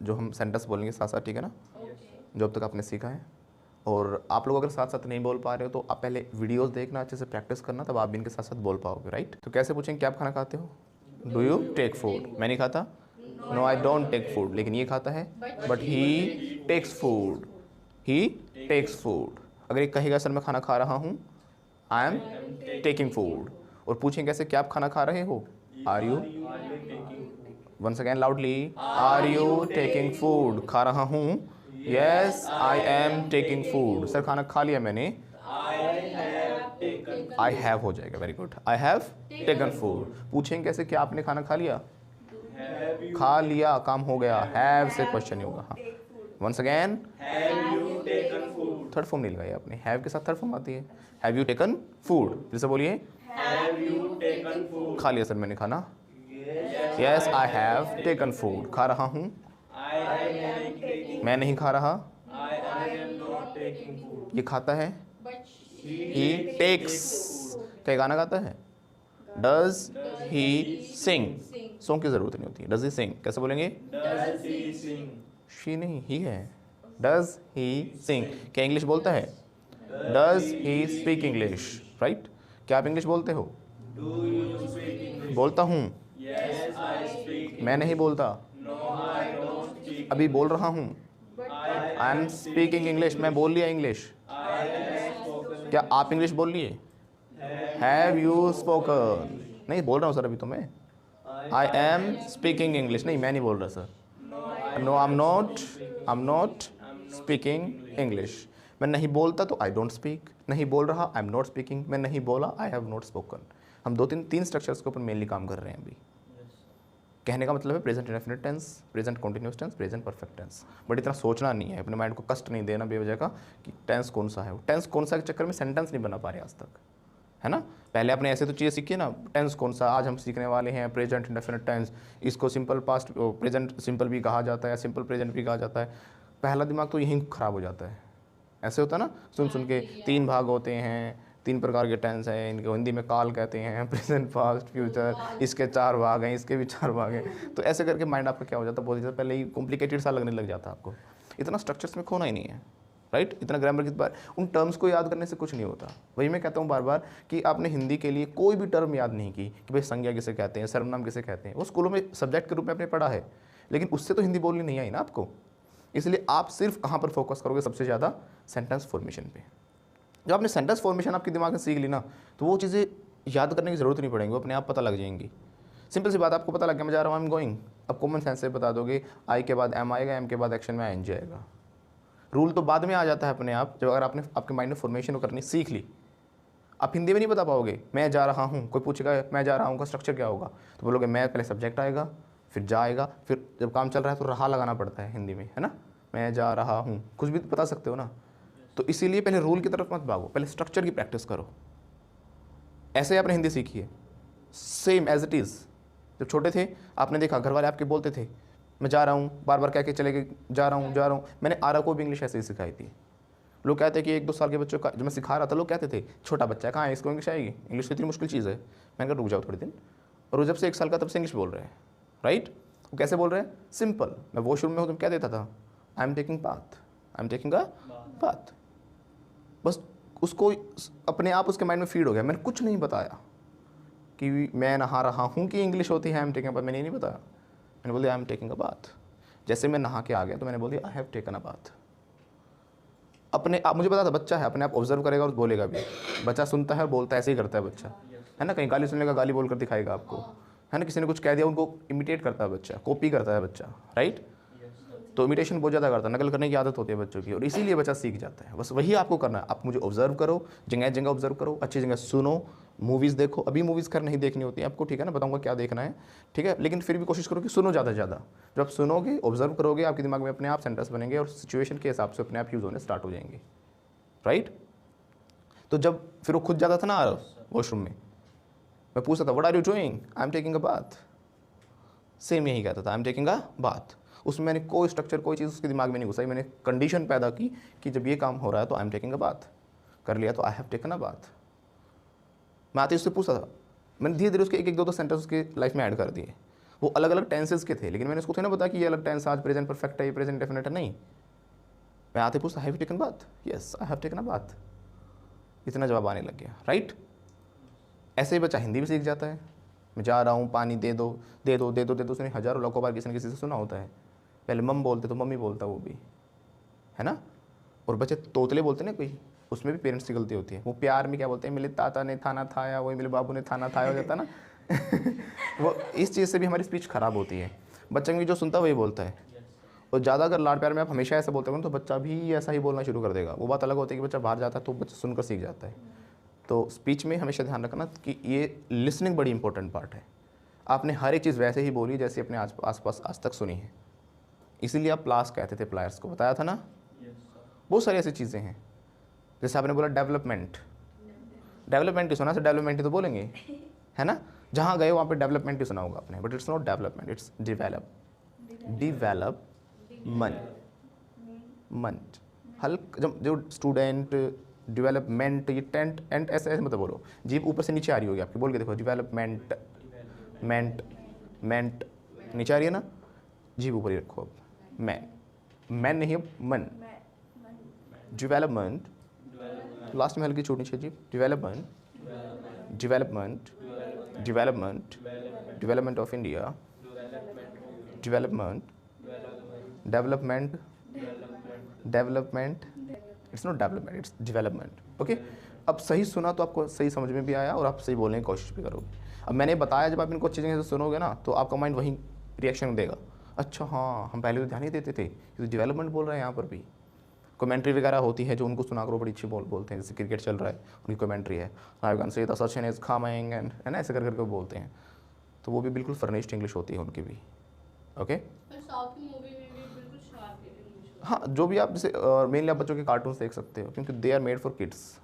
जो हम सेंटेंस बोलेंगे साथ साथ, ठीक है ना, जो अब तक आपने सीखा है। और आप लोग अगर साथ साथ नहीं बोल पा रहे हो तो आप पहले वीडियोस देखना, अच्छे से प्रैक्टिस करना, तब आप भी इनके साथ साथ बोल पाओगे, राइट। तो कैसे पूछेंगे, क्या आप खाना खाते हो? Do you take food? मैं नहीं खाता, no I don't take food. लेकिन ये खाता है, but he takes food, he takes food. अगर ये कहेगा सर मैं खाना खा रहा हूँ, आई एम टेकिंग फूड। और पूछेंगे कैसे, क्या आप खाना खा रहे हो? Are you, once again loudly, are you taking food? खा रहा हूँ, yes I am taking food. Sir खाना खा लिया मैंने, आई हैव हो जाएगा, very good, I have taken food. पूछेंगे कैसे, क्या आपने खाना खा लिया? खा लिया, काम हो गया, हैव से क्वेश्चन नहीं होगा। हाँ, वंस अगेन, थर्ड फॉर्म नहीं लगाई आपने, हैव के साथ थर्ड फॉर्म आती है। Have you taken food? जैसे बोलिए, खा लिया सर मैंने खाना, yes I have taken food. खा रहा हूँ, मैं नहीं खा रहा, ये खाता है, ही टेक्स। क्या गाना गाता है? Does he Singh? सॉन्ग की जरूरत नहीं होती, डज ही सिंग कैसे बोलेंगे? शी नहीं, ही है। डज ही सिंग? क्या इंग्लिश बोलता है? Does he speak English? Right. क्या आप इंग्लिश बोलते हो? बोलता हूँ, मैं नहीं बोलता, अभी बोल रहा हूँ, आई एम स्पीकिंग इंग्लिश, मैं बोल लिया इंग्लिश। क्या आप इंग्लिश बोल लिए? Have you spoken? नहीं बोल रहा हूँ सर अभी तो मैं, आई एम स्पीकिंग इंग्लिश। नहीं मैं नहीं बोल रहा sir, no I am not speaking English. मैं नहीं बोलता तो आई डोंट स्पीक, नहीं बोल रहा आई एम नॉट स्पीकिंग, मैं नहीं बोला आई हैव नॉट स्पोकन। हम तीन स्ट्रक्चर्स के ऊपर मेनली काम कर रहे हैं अभी। कहने का मतलब है present indefinite tense, present continuous tense, present perfect tense. But इतना सोचना नहीं है, अपने माइंड को कष्ट नहीं देना बेवजह का कि टेंस कौन सा है। वो टेंस कौन सा के चक्कर में सेंटेंस नहीं बना पा रहे आज तक, है ना। पहले आपने ऐसे तो चीज़ें सीखी ना, टेंस कौन सा। आज हम सीखने वाले हैं प्रेजेंट इंडेफिनिट टेंस। इसको सिंपल पास्ट प्रेजेंट सिंपल भी कहा जाता है, सिंपल प्रेजेंट भी कहा जाता है। पहला दिमाग तो यहीं खराब हो जाता है। ऐसे होता है ना, सुन के 3 भाग होते हैं, 3 प्रकार के टेंस हैं, इनको हिंदी में काल कहते हैं, प्रेजेंट फास्ट फ्यूचर, इसके 4 भाग हैं, इसके भी 4 भाग हैं। तो ऐसे करके माइंड आपका क्या हो जाता है, बहुत ज़्यादा पहले ही कॉम्प्लिकेटेड सा लगने लग जाता है आपको। इतना स्ट्रक्चर्स में खोना ही नहीं है, राइट। इतना ग्रामर की बार उन टर्म्स को याद करने से कुछ नहीं होता। वही मैं कहता हूँ बार बार कि आपने हिंदी के लिए कोई भी टर्म याद नहीं की कि भाई संज्ञा किसे कहते हैं, सर्वनाम किसे कहते हैं, वो स्कूलों में सब्जेक्ट के रूप में आपने पढ़ा है, लेकिन उससे तो हिंदी बोलनी नहीं आई ना आपको। इसलिए आप सिर्फ कहाँ पर फोकस करोगे सबसे ज़्यादा? सेंटेंस फॉर्मेशन पे। जब आपने सेंटेंस फॉर्मेशन आपके दिमाग में सीख ली ना, तो वो चीज़ें याद करने की ज़रूरत नहीं पड़ेंगी, वो अपने आप पता लग जाएंगी। सिंपल सी बात, आपको पता लग गया मैं जा रहा हूँ, आई एम गोइंग। अब कॉमन सेंस से बता दोगे, आई के बाद एम आएगा, एम के बाद एक्शन में आई एन जी आएगा। रूल तो बाद में आ जाता है अपने आप, जब अगर आपने आपके माइंड में फॉर्मेशन करनी सीख ली। आप हिंदी में नहीं बता पाओगे, मैं जा रहा हूँ, कोई पूछेगा मैं जा रहा हूँ का स्ट्रक्चर क्या होगा, तो बोलोगे मैं, पहले सब्जेक्ट आएगा, फिर जा आएगा, फिर जब काम चल रहा है तो रहा लगाना पड़ता है हिंदी में, है ना। मैं जा रहा हूँ, कुछ भी बता सकते हो ना। तो इसीलिए पहले रूल की तरफ मत भागो, पहले स्ट्रक्चर की प्रैक्टिस करो। ऐसे आपने हिंदी सीखी है, सेम एज इट इज़। जब छोटे थे आपने देखा घर वाले आपके बोलते थे मैं जा रहा हूँ, बार बार कह के चले गए जा रहा हूँ जा रहा हूँ। मैंने आरा को भी इंग्लिश ऐसे ही सिखाई थी। लोग कहते हैं कि 1-2 साल के बच्चों का, जब मैं सिखा रहा था लोग कहते थे छोटा बच्चा है, कहाँ है, इसको इंग्लिश आएगी, इंग्लिश तो इतनी मुश्किल चीज़ है। मैंने कहा रुक जाओ थोड़े दिन। और वो जब से 1 साल का तब से इंग्लिश बोल रहे हैं, राइट। वो कैसे बोल रहे हैं? सिंपल। मैं वॉशरूम में हूँ तो क्या देता था, I am taking bath, I am taking a bath. बस उसको अपने आप उसके माइंड में फीड हो गया। मैंने कुछ नहीं बताया कि मैं नहा रहा हूँ कि इंग्लिश होती है I am taking a bath, मैंने ये नहीं बताया। मैंने बोल दिया आई एम टेकिंग अ बाथ। जैसे मैं नहा के आ गया तो मैंने बोल दिया आई हैव टेकन अ बाथ। अपने आप मुझे पता था बच्चा है, अपने आप ऑब्जर्व करेगा और बोलेगा भी। बच्चा सुनता है और बोलता है, ऐसे ही करता है बच्चा, है ना। कहीं गाली सुनेगा, गाली बोल कर दिखाएगा आपको, है ना। किसी ने कुछ कह दिया उनको इमिटेट करता है बच्चा, कॉपी करता है बच्चा, राइट। तो इमिटेशन बहुत ज़्यादा करता है, नकल करने की आदत होती है बच्चों की, और इसीलिए बच्चा सीख जाता है। बस वही आपको करना है, आप मुझे ऑब्जर्व करो, जगह जगह ऑब्जर्व करो, अच्छी जगह सुनो, मूवीज़ देखो। अभी मूवीज़ खैर नहीं देखनी होती है आपको, ठीक है ना, बताऊंगा क्या देखना है, ठीक है। लेकिन फिर भी कोशिश करो कि सुनो ज़्यादा से ज़्यादा। जब आप सुनोगे, ऑब्जर्व करोगे, आपके दिमाग में अपने आप सेंटेंस बनेंगे और सिचुएशन के हिसाब से अपने आप यूज़ होने स्टार्ट हो जाएंगे, राइट। तो जब फिर वो खुद जाता था ना वॉशरूम में, मैं पूछता था what are you doing, I am taking a bath. Same यही कहता था I am taking a bath. उसमें मैंने कोई स्ट्रक्चर, कोई चीज़ उसके दिमाग में नहीं घुसाई। मैंने कंडीशन पैदा की कि जब ये काम हो रहा है तो आई एम टेकिंग अ बाथ, कर लिया तो आई हैव टेकन अ बाथ। मैं आते उससे पूछता था, मैंने धीरे धीरे उसके 1-2 सेंटेंस उसके लाइफ में ऐड कर दिए। वो अलग अलग टेंसेस के थे, लेकिन मैंने उसको थोड़ी ना बताया कि ये अलग टेंस आज प्रेजेंट परफेक्ट है, ये प्रेजेंट डेफिनेट है, नहीं। मैं आते पूछता have you taken bath, yes I have taken a bath, इतना जवाब आने लग गया, राइट। ऐसे ही बच्चा हिंदी भी सीख जाता है। मैं जा रहा हूँ, पानी दे दो दे दो दे दो दे दो, उसने हज़ारों लाखों बार किसी न किसी से सुना होता है। पहले मम बोलते तो मम्मी बोलता वो भी, है ना। और बच्चे तोतले बोलते ना कोई, उसमें भी पेरेंट्स की गलती होती है। वो प्यार में क्या बोलते हैं, मेरे ताता ने थाना थाया, वही मेरे बाबू ने थाना थाया हो जाता है ना। वो इस चीज़ से भी हमारी स्पीच ख़राब होती है। बच्चा भी जो सुनता है वही बोलता है। और ज़्यादा अगर लाड प्यार में आप हमेशा ऐसा बोलते हो तो बच्चा भी ऐसा ही बोलना शुरू कर देगा। वो बात अलग होती है कि बच्चा बाहर जाता है तो बच्चा सुनकर सीख जाता है। तो स्पीच में हमेशा ध्यान रखना कि ये लिसनिंग बड़ी इंपॉर्टेंट पार्ट है। आपने हर एक चीज़ वैसे ही बोली जैसे अपने आसपास आज तक सुनी है। इसीलिए आप प्लास कहते थे, प्लायर्स को बताया था ना। बहुत सारी ऐसी चीज़ें हैं, जैसे आपने बोला डेवलपमेंट, डेवलपमेंट ही सुना से डेवलपमेंट ही तो बोलेंगे, है ना। जहाँ गए वहाँ पे डेवलपमेंट ही सुना होगा आपने, but it's not development, its development. Hulk जब जो स्टूडेंट डेवलपमेंट, ये टेंट एंड ऐसे ऐसे मत बोलो, जीभ ऊपर से नीचे आ रही होगी आपकी, बोल के देखो डेवलपमेंट मेंट मेंट, नीचे आ रही है ना, जीभ ऊपर ही रखो। अब मैन नहीं, अब मन। डेवलपमेंट, लास्ट में हल्की छोड़नी चाहिए जीभ। Development development development development of India, development development development, it's not development, its development. Okay, अब सही सुना तो आपको सही समझ में भी आया और आप सही बोलने की कोशिश भी करोगे। अब मैंने बताया, जब आप इनको अच्छी जगह से सुनोगे ना तो आपका माइंड वही रिएक्शन देगा, अच्छा हाँ हम पहले तो ध्यान ही देते थे, ये तो डेवलपमेंट बोल रहे हैं यहाँ पर भी। कमेंट्री वगैरह होती है जो उनको सुना करो, बड़ी अच्छी बोलते हैं। जैसे क्रिकेट चल रहा है, उनकी कमेंट्री है, I can say the Sachin is coming and, है ना, ऐसे कर करके बोलते हैं। तो वो भी बिल्कुल फर्निश्ड इंग्लिश होती है उनकी भी। ओके, हाँ, जो भी आप जैसे मेनली आप बच्चों के कार्टून्स देख सकते हो, क्योंकि they are made for kids.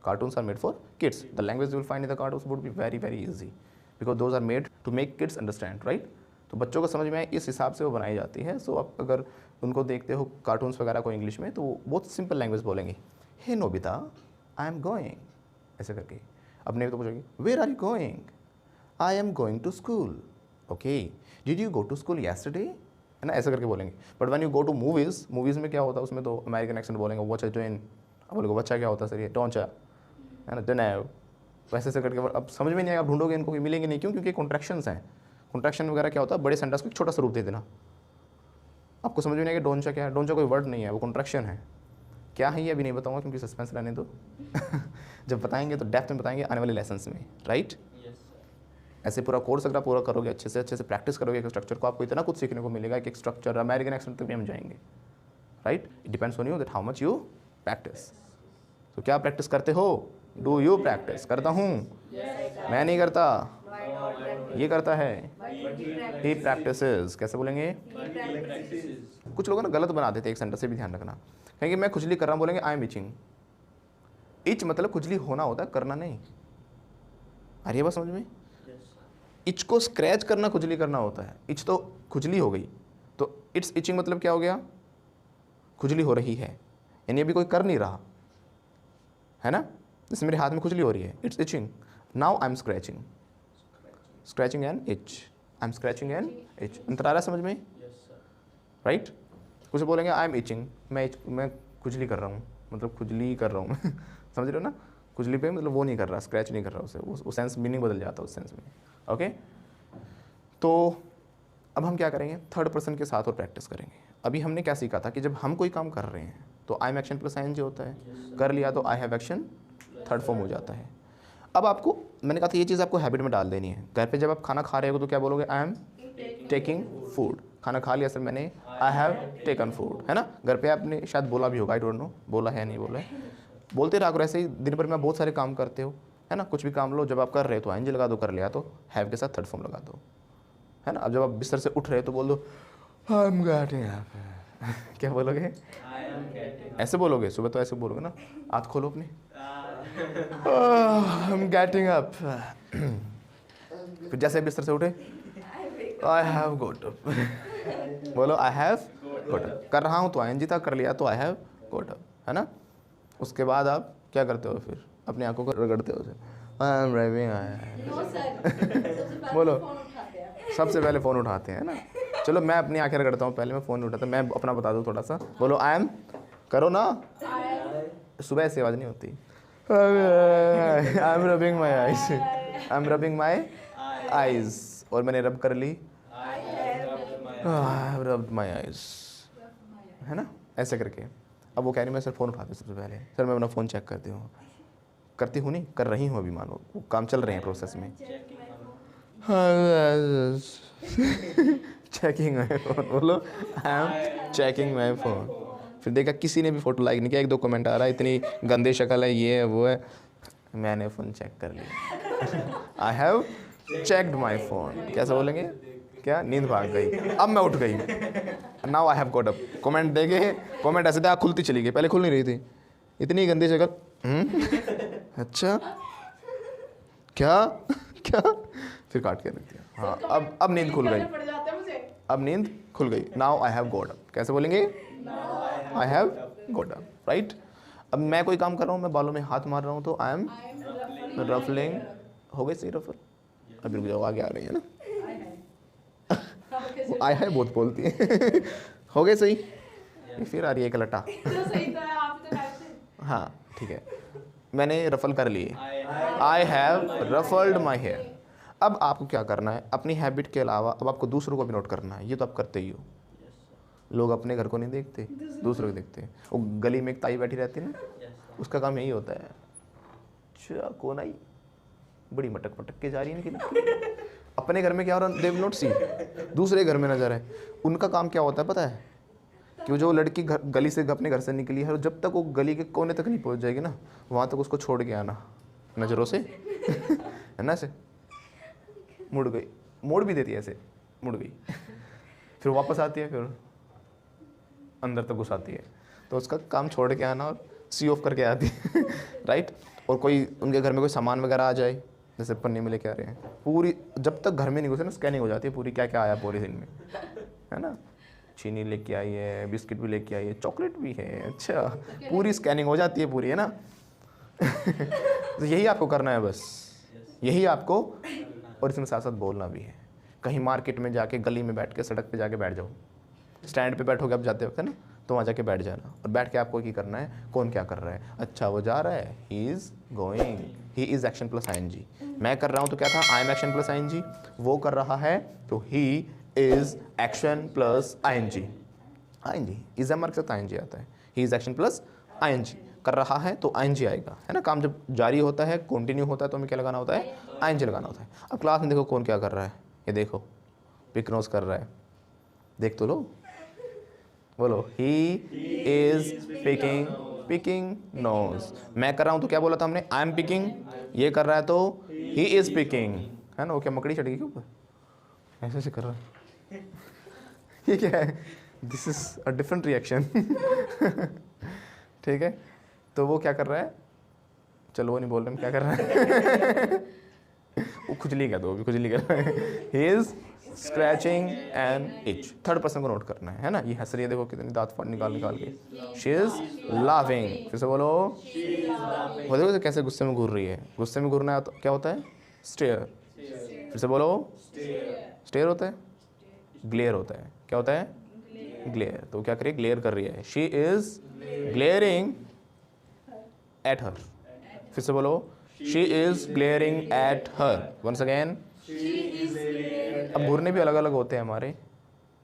Cartoons are made for kids. The language you will find in the cartoons would be very very easy, because those are made to make kids understand, right. तो बच्चों को समझ में आए इस हिसाब से वो बनाई जाती है। सो आप अगर उनको देखते हो कार्टून्स वगैरह को इंग्लिश में, तो वो बहुत सिंपल लैंग्वेज बोलेंगे। Hey Nobita, I am going, ऐसे करके। अपने तो पूछोगे where are you going, I am going to school. Okay, did you go to school yesterday, है ना, ऐसे करके बोलेंगे। But when you go to movies में क्या होता है, उसमें तो अमेरिकन एक्सेंट बोलेंगे, व्हाट आर डूइंग। अब बोलोगे बच्चा क्या होता है सर, ये डोंचा, है ना, डन, वैसे ऐसे करके। अब समझ में नहीं आएगा, आप ढूंढोगे इनको मिलेंगे नहीं। क्यों? क्योंकि कॉन्ट्रैक्शंस हैं। कॉन्ट्रैक्शन वगैरह क्या होता है, बड़े सेंटेंस को एक छोटा सा रूप दे देना। आपको समझ में नहीं आएगा डोंचा क्या है। डोंचा कोई वर्ड नहीं है, वो कॉन्ट्रैक्शन है। क्या है ये अभी नहीं बताऊंगा, क्योंकि सस्पेंस रहने दो। जब बताएंगे तो डेप्थ में बताएंगे आने वाले लेसन्स में, राइट। ऐसे पूरा कोर्स अगर आप पूरा करोगे, अच्छे से प्रैक्टिस करोगे एक स्ट्रक्चर को, आपको इतना कुछ सीखने को मिलेगा कि एक स्ट्रक्चर अमेरिकन एक्सेंट तक भी हम जाएंगे, right. It depends on you that how much you practice. तो क्या प्रैक्टिस करते हो? Do you practice? करता हूँ, मैं नहीं करता, ये करता है, ही प्रैक्टिसेस। कैसे बोलेंगे? कुछ लोग ना गलत बना देते हैं एक सेंटेंस, से भी ध्यान रखना। कहेंगे मैं खुजली कर रहा हूँ, बोलेंगे आई एम इचिंग। इच मतलब खुजली होना होता है, करना नहीं। आ रही है बात समझ में? इच को स्क्रैच करना खुजली करना होता है। इच तो खुजली हो गई, तो इट्स इचिंग मतलब क्या हो गया? खुजली हो रही है, यानी अभी कोई कर नहीं रहा है ना। जैसे मेरे हाथ में खुजली हो रही है, it's itching. Now I am scratching, scratching and itch, I am scratching and itch. अंतर आ रहा है समझ में? राइट। कुछ बोलेंगे आई एम इचिंग, मैं खुजली कर रहा हूँ, मतलब खुजली कर रहा हूँ। समझ रहे हो ना? खुजली पे मतलब वो नहीं कर रहा, स्क्रैच नहीं कर रहा उसे, वो सेंस मीनिंग बदल जाता है उस सेंस में। ओके, तो अब हम क्या करेंगे, थर्ड पर्सन के साथ और प्रैक्टिस करेंगे। अभी हमने क्या सीखा था कि जब हम कोई काम कर रहे हैं तो आई एम एक्शन प्लस ING होता है, कर लिया तो I have action third form हो जाता है। अब आपको मैंने कहा था ये चीज़ आपको हैबिट में डाल देनी है। घर पे जब आप खाना खा रहे हो तो क्या बोलोगे? आई एम टेकिंग फूड। खाना खा लिया सर मैंने, आई हैव टेकन फूड, है ना। घर पे आपने शायद बोला भी होगा, आई डोंट नो बोला है नहीं बोला है, बोलते रहा करो। ऐसे ही दिन भर में बहुत सारे काम करते हो, है ना। कुछ भी काम लो, जब आप कर रहे हो तो ING लगा दो, कर लिया तो हैव के साथ थर्ड फॉर्म लगा दो, है ना। अब जब आप बिस्तर से उठ रहे हो तो बोल दो आई एम गेटिंग अप। क्या बोलोगे? ऐसे बोलोगे। सुबह तो ऐसे बोलोगे ना, आँख खोलो अपनी, आई एम गेटिंग अप। फिर जैसे बिस्तर से उठे, आई हैव गोट अप। बोलो आई हैव गोट अप। कर रहा हूँ तो ING था, कर लिया तो आई हैव गोट अप, है ना। उसके बाद आप क्या करते हो? फिर अपनी आंखों को रगड़ते हो, आई एम ड्राइविंग, बोलो सबसे पहले फ़ोन उठाते हैं ना। चलो मैं अपनी आंखें रगड़ता हूँ, पहले मैं फ़ोन उठाता हूँ। मैं अपना बता दूँ थोड़ा सा, बोलो आई एम, करो ना, सुबह ऐसी आवाज़ नहीं होती। I am rubbing my eyes, I am rubbing my eyes, और मैंने रब कर ली, I have rubbed my eyes, है ना, ऐसे करके। अब वो कह रही मैं सर फ़ोन उठाती हूँ सबसे पहले, सर मैं अपना फ़ोन चेक करती हूँ, करती हूँ नहीं, कर रही हूँ अभी, मानो वो काम चल रहे हैं प्रोसेस में। चेकिंग माई फ़ोन, बोलो I am checking my phone. फिर देखा किसी ने भी फ़ोटो लाइक नहीं किया, एक दो कमेंट आ रहा है, इतनी गंदी शक्ल है, ये है वो है। मैंने फ़ोन चेक कर लिया, I have checked my phone. कैसे बोलेंगे, क्या नींद भाग गई, अब मैं उठ गई, now I have got up. Comment देखे, कमेंट ऐसे थे आँख खुलती चली गई, पहले खुल नहीं रही थी, इतनी गंदी शक्ल। अच्छा क्या क्या, फिर काट के रख दिया। हाँ अब नींद खुल गई, अब नींद खुल गई। Now I have got up. कैसे बोलेंगे, I have got up, right. अब मैं कोई काम कर रहा हूँ, मैं बालों में हाथ मार रहा हूँ, तो आई एम रफलिंग। हो गई सही रफल, अभी रुक जाओ, आगे आ रही है ना, वो आई है बहुत बोलती है। हो गए सही, फिर आ रही है एक लटा। हाँ ठीक है, मैंने रफल कर लिए, I have ruffled my hair. अब आपको क्या करना है, अपनी हैबिट के अलावा अब आपको दूसरों को भी नोट करना है। ये तो आप करते ही हो, लोग अपने घर को नहीं देखते, दूसरों को देखते हैं। वो गली में एक ताई बैठी रहती है ना, उसका काम यही होता है, अच्छा कौन आई, बड़ी मटक मटक के जा रही है इनकी। अपने घर में क्या हो रहा है, दे विल नॉट सी, दूसरे घर में नजर है। उनका काम क्या होता है पता है, कि जो लड़की गली से अपने घर से निकली है, जब तक वो गली के कोने तक नहीं पहुंच जाएगी ना, वहाँ तक उसको छोड़ के आना नज़रों से। है ना, ऐसे मुड़ गई, मोड़ भी देती है ऐसे, मुड़ गई, फिर वापस आती है, फिर अंदर तक घुस आती है। तो उसका काम छोड़ के आना और सी ऑफ करके आती है। राइट। और कोई उनके घर में कोई सामान वगैरह आ जाए, जैसे पन्नी में लेके आ रहे हैं, पूरी जब तक घर में नहीं घुसे ना, स्कैनिंग हो जाती है पूरी, क्या क्या आया पूरे दिन में, है ना। चीनी लेके आई है, बिस्किट भी लेके आई है, चॉकलेट भी है, अच्छा पूरी स्कैनिंग हो जाती है पूरी, है ना। तो यही आपको करना है बस, यही आपको, और इसमें साथ साथ बोलना भी है। कहीं मार्केट में जाके, गली में बैठ के, सड़क पे जाके बैठ जाओ, स्टैंड पे बैठोगे आप जाते वक्त, है ना, तो वहाँ जाके बैठ जाना, और बैठ के आपको क्या करना है, कौन क्या कर रहा है, अच्छा वो जा रहा है, he is going, he is action plus ING. मैं कर रहा हूँ तो क्या था, I am action plus ING. वो कर रहा है तो he is action plus ING. ING is am के साथ आईएनजी आता है, he is action plus ING. कर रहा है तो आईएनजी आएगा, है ना। काम जब जारी होता है, कंटिन्यू होता है, तो हमें क्या लगाना होता है, आईएनजी लगाना होता है। अब क्लास में देखो कौन क्या कर रहा है, ये देखो पिक नोज कर रहा है, देख तो लो, बोलो he is picking, picking nose. मैं कर रहा हूँ तो क्या बोला था हमने, आई एम पिकिंग। ये कर रहा है तो ही इज पिकिंग, है ना। वो क्या मकड़ी चढ़ गई ऊपर, ऐसे ऐसे कर रहा है। ये क्या है, this is a different reaction. ठीक है, तो वो क्या कर रहा है, चलो वो नहीं बोल रहे हम क्या कर रहा है। वो खुजली का, तो भी खुजली कर रहा है। He is scratching and etch. Third person को नोट करना है ना। ये हंस रही है, देखो कितनी दांत निकाल निकाल के। शी इज लाफिंग, फिर से बोलो, वो देखो कैसे गुस्से में घूर रही है। गुस्से में घूरना है तो क्या होता है, स्टेयर। फिर से बोलो, स्टेयर होता है, ग्लेयर होता है, क्या होता है, ग्लेयर। तो क्या करिए, ग्लेयर कर रही है, she is glaring at her. फिर से बोलो, she is glaring at her. Once again. अब घूरने भी अलग अलग होते हैं हमारे,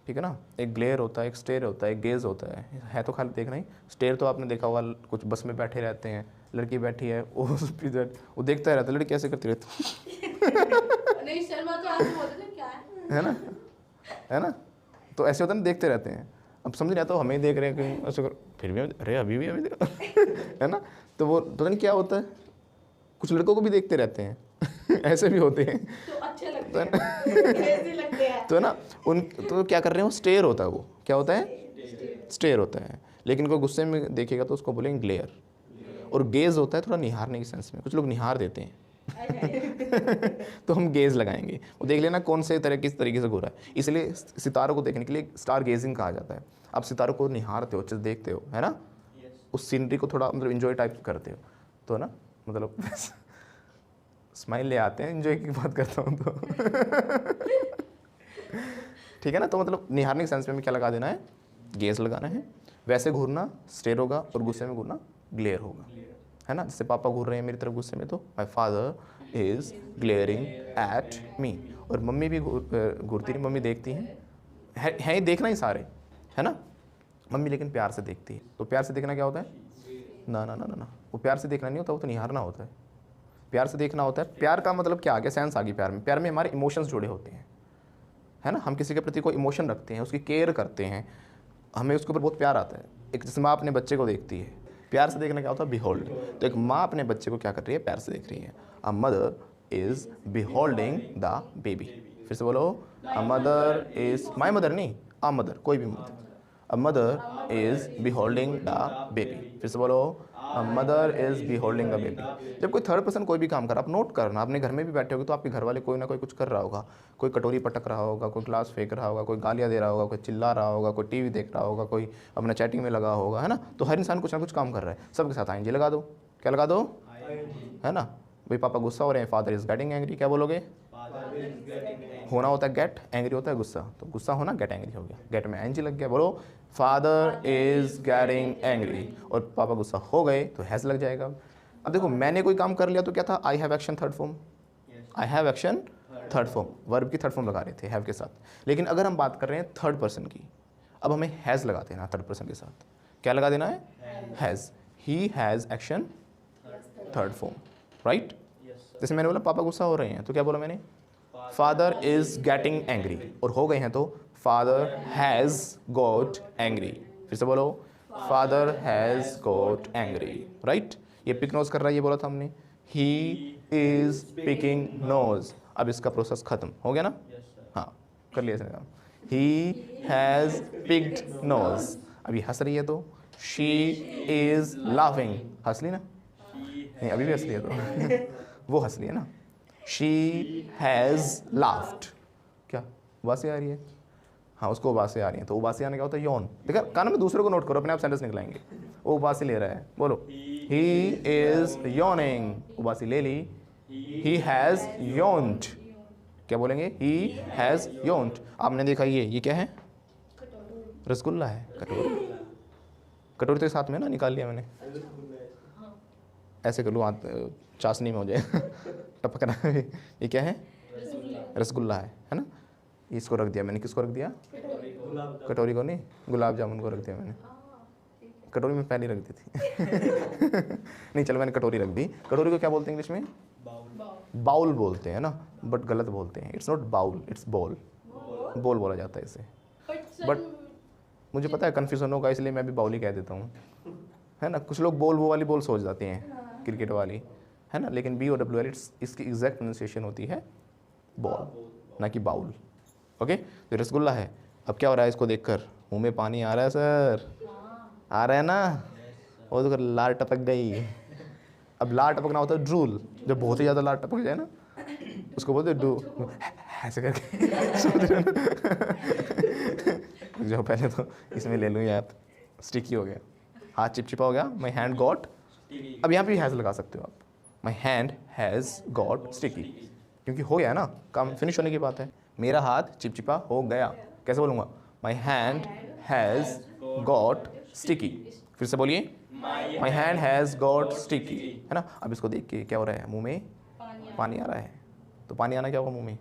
ठीक है ना। एक ग्लेयर होता है, एक स्टेयर होता है, एक गेज होता है तो खाली देखना ही। स्टेयर तो आपने देखा होगा, कुछ बस में बैठे रहते हैं, लड़की बैठी है, वो देखता ही रहता है, लड़की कैसे करती रहती है ना, है ना। तो ऐसे होता है ना, देखते रहते हैं। अब समझ नहीं आता, हमें देख रहे हैं कहीं ऐसे कर, फिर भी अरे अभी भी हमें है ना। तो वो पता नहीं क्या होता है, कुछ लड़कों को भी देखते रहते हैं। ऐसे भी होते हैं, तो अच्छे लगते हैं। तो है ना। उन तो क्या कर रहे हैं, वो स्टेयर होता है। वो क्या होता है, स्टेयर होता है। लेकिन कोई गुस्से में देखेगा तो उसको बोलेंगे ग्लेयर। और गेज होता है थोड़ा निहारने की सेंस में, कुछ लोग निहार देते हैं। तो हम गेज लगाएंगे, वो देख लेना कौन से तरह किस तरीके से घूरा है। इसलिए सितारों को देखने के लिए स्टार गेजिंग कहा जाता है। आप सितारों को निहारते हो, अच्छे से देखते हो, है ना। उस सीनरी को थोड़ा मतलब इन्जॉय टाइप करते हो, तो ना मतलब स्माइल ले आते हैं, इन्जॉय की बात करता हूँ तो। ठीक है ना। तो मतलब निहारने के सेंस में हमें क्या लगा देना है, गेज लगाना है। वैसे घूरना स्टेयर होगा और गुस्से में घूरना ग्लेयर होगा, है ना। जैसे पापा घूर रहे हैं मेरी तरफ गुस्से में तो my father is glaring at me. और मम्मी भी घूरती नहीं, मम्मी देखती हैं, है ही देखना ही सारे, है ना। मम्मी लेकिन प्यार से देखती है। तो प्यार से देखना क्या होता है, ना ना ना ना ना, वो प्यार से देखना नहीं होता, वो तो निहारना होता है। प्यार से देखना होता है। प्यार का मतलब क्या आ गया, सेंस आ गई प्यार में। प्यार में हमारे इमोशंस जुड़े होते हैं, है ना। हम किसी के प्रति कोई इमोशन रखते हैं, उसकी केयर करते हैं, हमें उसके ऊपर बहुत प्यार आता है। एक जैसे माँ अपने बच्चे को देखती है, प्यार से देखना क्या होता है, बिहोल्ड। तो एक माँ अपने बच्चे को क्या कर रही है, प्यार से देख रही है। A mother is beholding the baby. फिर से बोलो, a mother is, my mother नहीं, अ मदर, कोई भी mother. A mother is beholding the baby. फिर से बोलो, a mother is beholding the baby. जब कोई थर्ड पर्सन कोई भी काम कर रहा, आप नोट करना, अपने घर में भी बैठे होगे तो आपके घर वाले कोई ना कोई कुछ कर रहा होगा। कोई कटोरी पटक रहा होगा, कोई ग्लास फेंक रहा होगा, कोई गालियाँ दे रहा होगा, कोई चिल्ला रहा होगा, कोई टीवी देख रहा होगा, कोई अपना चैटिंग में लगा होगा, है ना। तो हर इंसान कुछ ना कुछ काम कर रहा है। सबके साथ आएंगे लगा दो, क्या लगा दो, है ना। भाई पापा गुस्सा हो रहे हैं, फादर इज गेटिंग एंग्री, क्या बोलोगे, होना होता है गेट, एंग्री होता है गुस्सा, तो गुस्सा होना गेट एंग्री हो गया, गेट में एनजी लग गया। बोलो, फादर इज गेटिंग एंग्री। और पापा गुस्सा हो गए तो हैज लग जाएगा। अब देखो मैंने कोई काम कर लिया तो क्या था, I have action third form, I have action third form, verb की थर्ड फॉर्म लगा रहे थे हैव के साथ। लेकिन अगर हम बात कर रहे हैं थर्ड पर्सन की, अब हमें हैज़ लगा देना थर्ड पर्सन के साथ। क्या लगा देना है, has. He has action third form, right. जैसे मैंने बोला पापा गुस्सा हो रहे हैं, तो क्या बोला मैंने, फादर इज गेटिंग एंग्री। और हो गए हैं तो फादर हैज़ गॉट एंग्री। फिर से बोलो, father has got angry, right. ये पिक नोज कर रहा है, ये बोला था हमने, ही इज पिकिंग नोज। अब इसका प्रोसेस खत्म हो गया ना, हाँ कर लिया इसने काम। He has picked nose. अभी हंस रही है तो शी इज लाफिंग, हंस ली ना, नहीं अभी भी हंस रही है तो वो हंस रही है ना। शी हैज़ लाफ्ड, क्या उबासी आ रही है, हाँ उसको उबासी आ रही है। तो उबासी आने क्या होता है, यौन। देखा कान में दूसरे को नोट करो, अपने आप सेंटेंस निकलाएंगे। वो उबासी ले रहा है, बोलो, ही इज यॉनिंग, उबासी ले ली। ही हैज़ यॉन्ड, क्या बोलेंगे, ही हैज़ यॉन्ड। आपने देखा ये क्या है, रसगुल्ला है, कटोरी। कटोरी तो साथ में ना निकाल लिया मैंने, ऐसे कर लूँ हाथ चाशनी में हो जाए टपकना। ये क्या है, रसगुल्ला है ना। इसको रख दिया मैंने, किसको रख दिया, कटोरी को नहीं, गुलाब जामुन को रख दिया मैंने। कटोरी में पहले रख दी थी नहीं चलो मैंने कटोरी रख दी। कटोरी को क्या बोलते हैं इंग्लिश में, बाउल बोलते हैं ना, बट गलत बोलते हैं। It's not bowl, it's ball, ball बोला जाता है इसे। बट मुझे पता है कन्फ्यूजन होगा, इसलिए मैं भी बाउल ही कह देता हूँ, है ना। कुछ लोग बॉल वो वाली बॉल सोच जाते हैं, क्रिकेट वाली, है ना। लेकिन BOWL इसकी एग्जैक्ट प्रोनाउंसिएशन होती है बॉल, ना कि बाउल। ओके, तो रसगुल्ला है। अब क्या हो रहा है इसको देखकर, मुंह में पानी आ रहा है सर, आ रहा है ना, वो तो लार टपक गई। अब लार टपकना होता है ड्रूल, जब बहुत ही ज़्यादा लार टपक जाए ना, उसको बोलते डू, ऐसे करके समझ रहे ना। जो पहले तो इसमें ले लूँ यार, स्टिकी हो गया, हाथ चिपचिपा हो गया, माई हैंड गॉट। अब यहाँ पे भी हैज़ लगा सकते हो आप, my hand has got sticky, क्योंकि हो गया ना, काम फिनिश होने की बात है। मेरा हाथ चिपचिपा हो गया, कैसे बोलूँगा, my hand has got sticky. फिर से बोलिए, my hand has got sticky, है ना। अब इसको देख के क्या हो रहा है, मुंह में पानी आ रहा है। तो पानी आना क्या होगा मुंह में,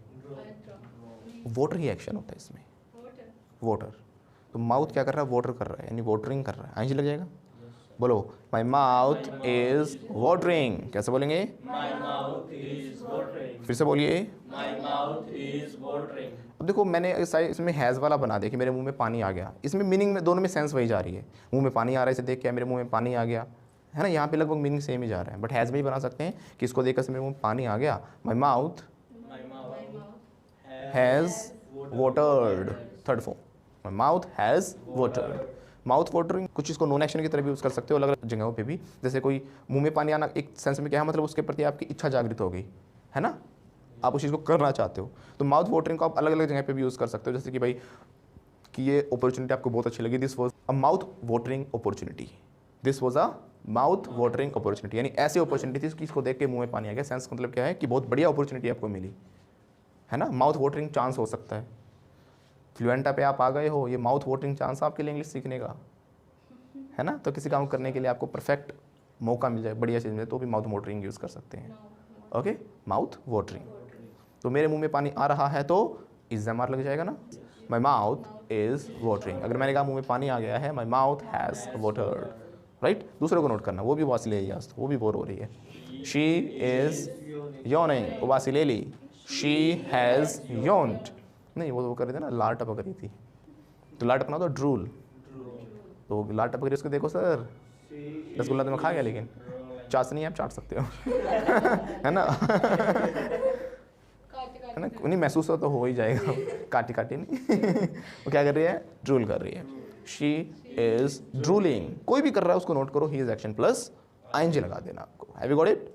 वाटर ही एक्शन होता है इसमें, वाटर। तो माउथ क्या कर रहा है, वाटर कर रहा है, यानी वाटरिंग कर रहा है। आंजी लग जाएगा, बोलो, माई माउथ इज वाटरिंग। कैसे बोलेंगे, माई माउथ इज वाटरिंग। फिर से बोलिए, माई माउथ इज वाटरिंग। अब देखो मैंने इसमें हैज़ वाला बना दिया कि मेरे मुंह में पानी आ गया। इसमें मीनिंग में दोनों में सेंस वही जा रही है, मुंह में पानी आ रहा है, इसे देख के मेरे मुंह में पानी आ गया, है ना। यहाँ पे लगभग मीनिंग सेम ही जा रहा है, बट हैज़ में ही बना सकते हैं कि इसको देखकर से मेरे मुंह में पानी आ गया, my mouth has watered, third form, my mouth has watered. Mouth watering कुछ चीज़ को नॉन एक्शन की तरह भी यूज़ कर सकते हो अलग अलग जगहों पे भी। जैसे कोई मुंह में पानी आना एक सेंस में क्या है, मतलब उसके प्रति आपकी इच्छा जागृत हो गई, है ना, आप उस चीज़ को करना चाहते हो। तो माउथ वाटरिंग को आप अलग अलग जगह पे भी यूज़ कर सकते हो। जैसे कि भाई कि ये अपॉर्चुनिटी आपको बहुत अच्छी लगी, this was a mouth watering opportunity, this was a mouth watering opportunity, यानी ऐसी अपॉर्चुनिटी थी कि इसको देख के मुँह में पानी आ गया। सेंस मतलब क्या है कि बहुत बढ़िया अपॉर्चुनिटी आपको मिली, है ना। माउथ वाटरिंग चांस हो सकता है, फ्लुएंटा पे आप आ गए हो, ये माउथ वाटरिंग चांस आपके लिए इंग्लिश सीखने का, है ना। तो किसी काम करने के लिए आपको परफेक्ट मौका मिल जाए, बढ़िया चीज़ मिले, तो भी माउथ वाटरिंग यूज़ कर सकते हैं। Okay, mouth watering. तो मेरे मुंह में पानी आ रहा है तो इज एम आर लग जाएगा ना, माई माउथ इज वाटरिंग। अगर मैंने कहा मुंह में पानी आ गया है, my mouth has watered, right. दूसरों को नोट करना, वो भी वासिलेली, वो भी बोर हो रही है। शी इज योनिंग, वासिलेली, शी हैज़ योन्ड। नहीं, वो कर रही थी ना, लार टपक रही थी, तो लार टपकना तो ड्रूल, तो लार टपक रही, उसको देखो सर, रसगुल्ला तो मैं खा गया, लेकिन चाशनी आप चाट सकते हो है ना है ना, नहीं महसूस तो हो ही जाएगा काटी काटी नहीं वो क्या कर रही है, ड्रूल कर रही है। शी इज ड्रूलिंग, कोई भी कर रहा है उसको नोट करो, he is action plus ING लगा देना आपको। Have you got it?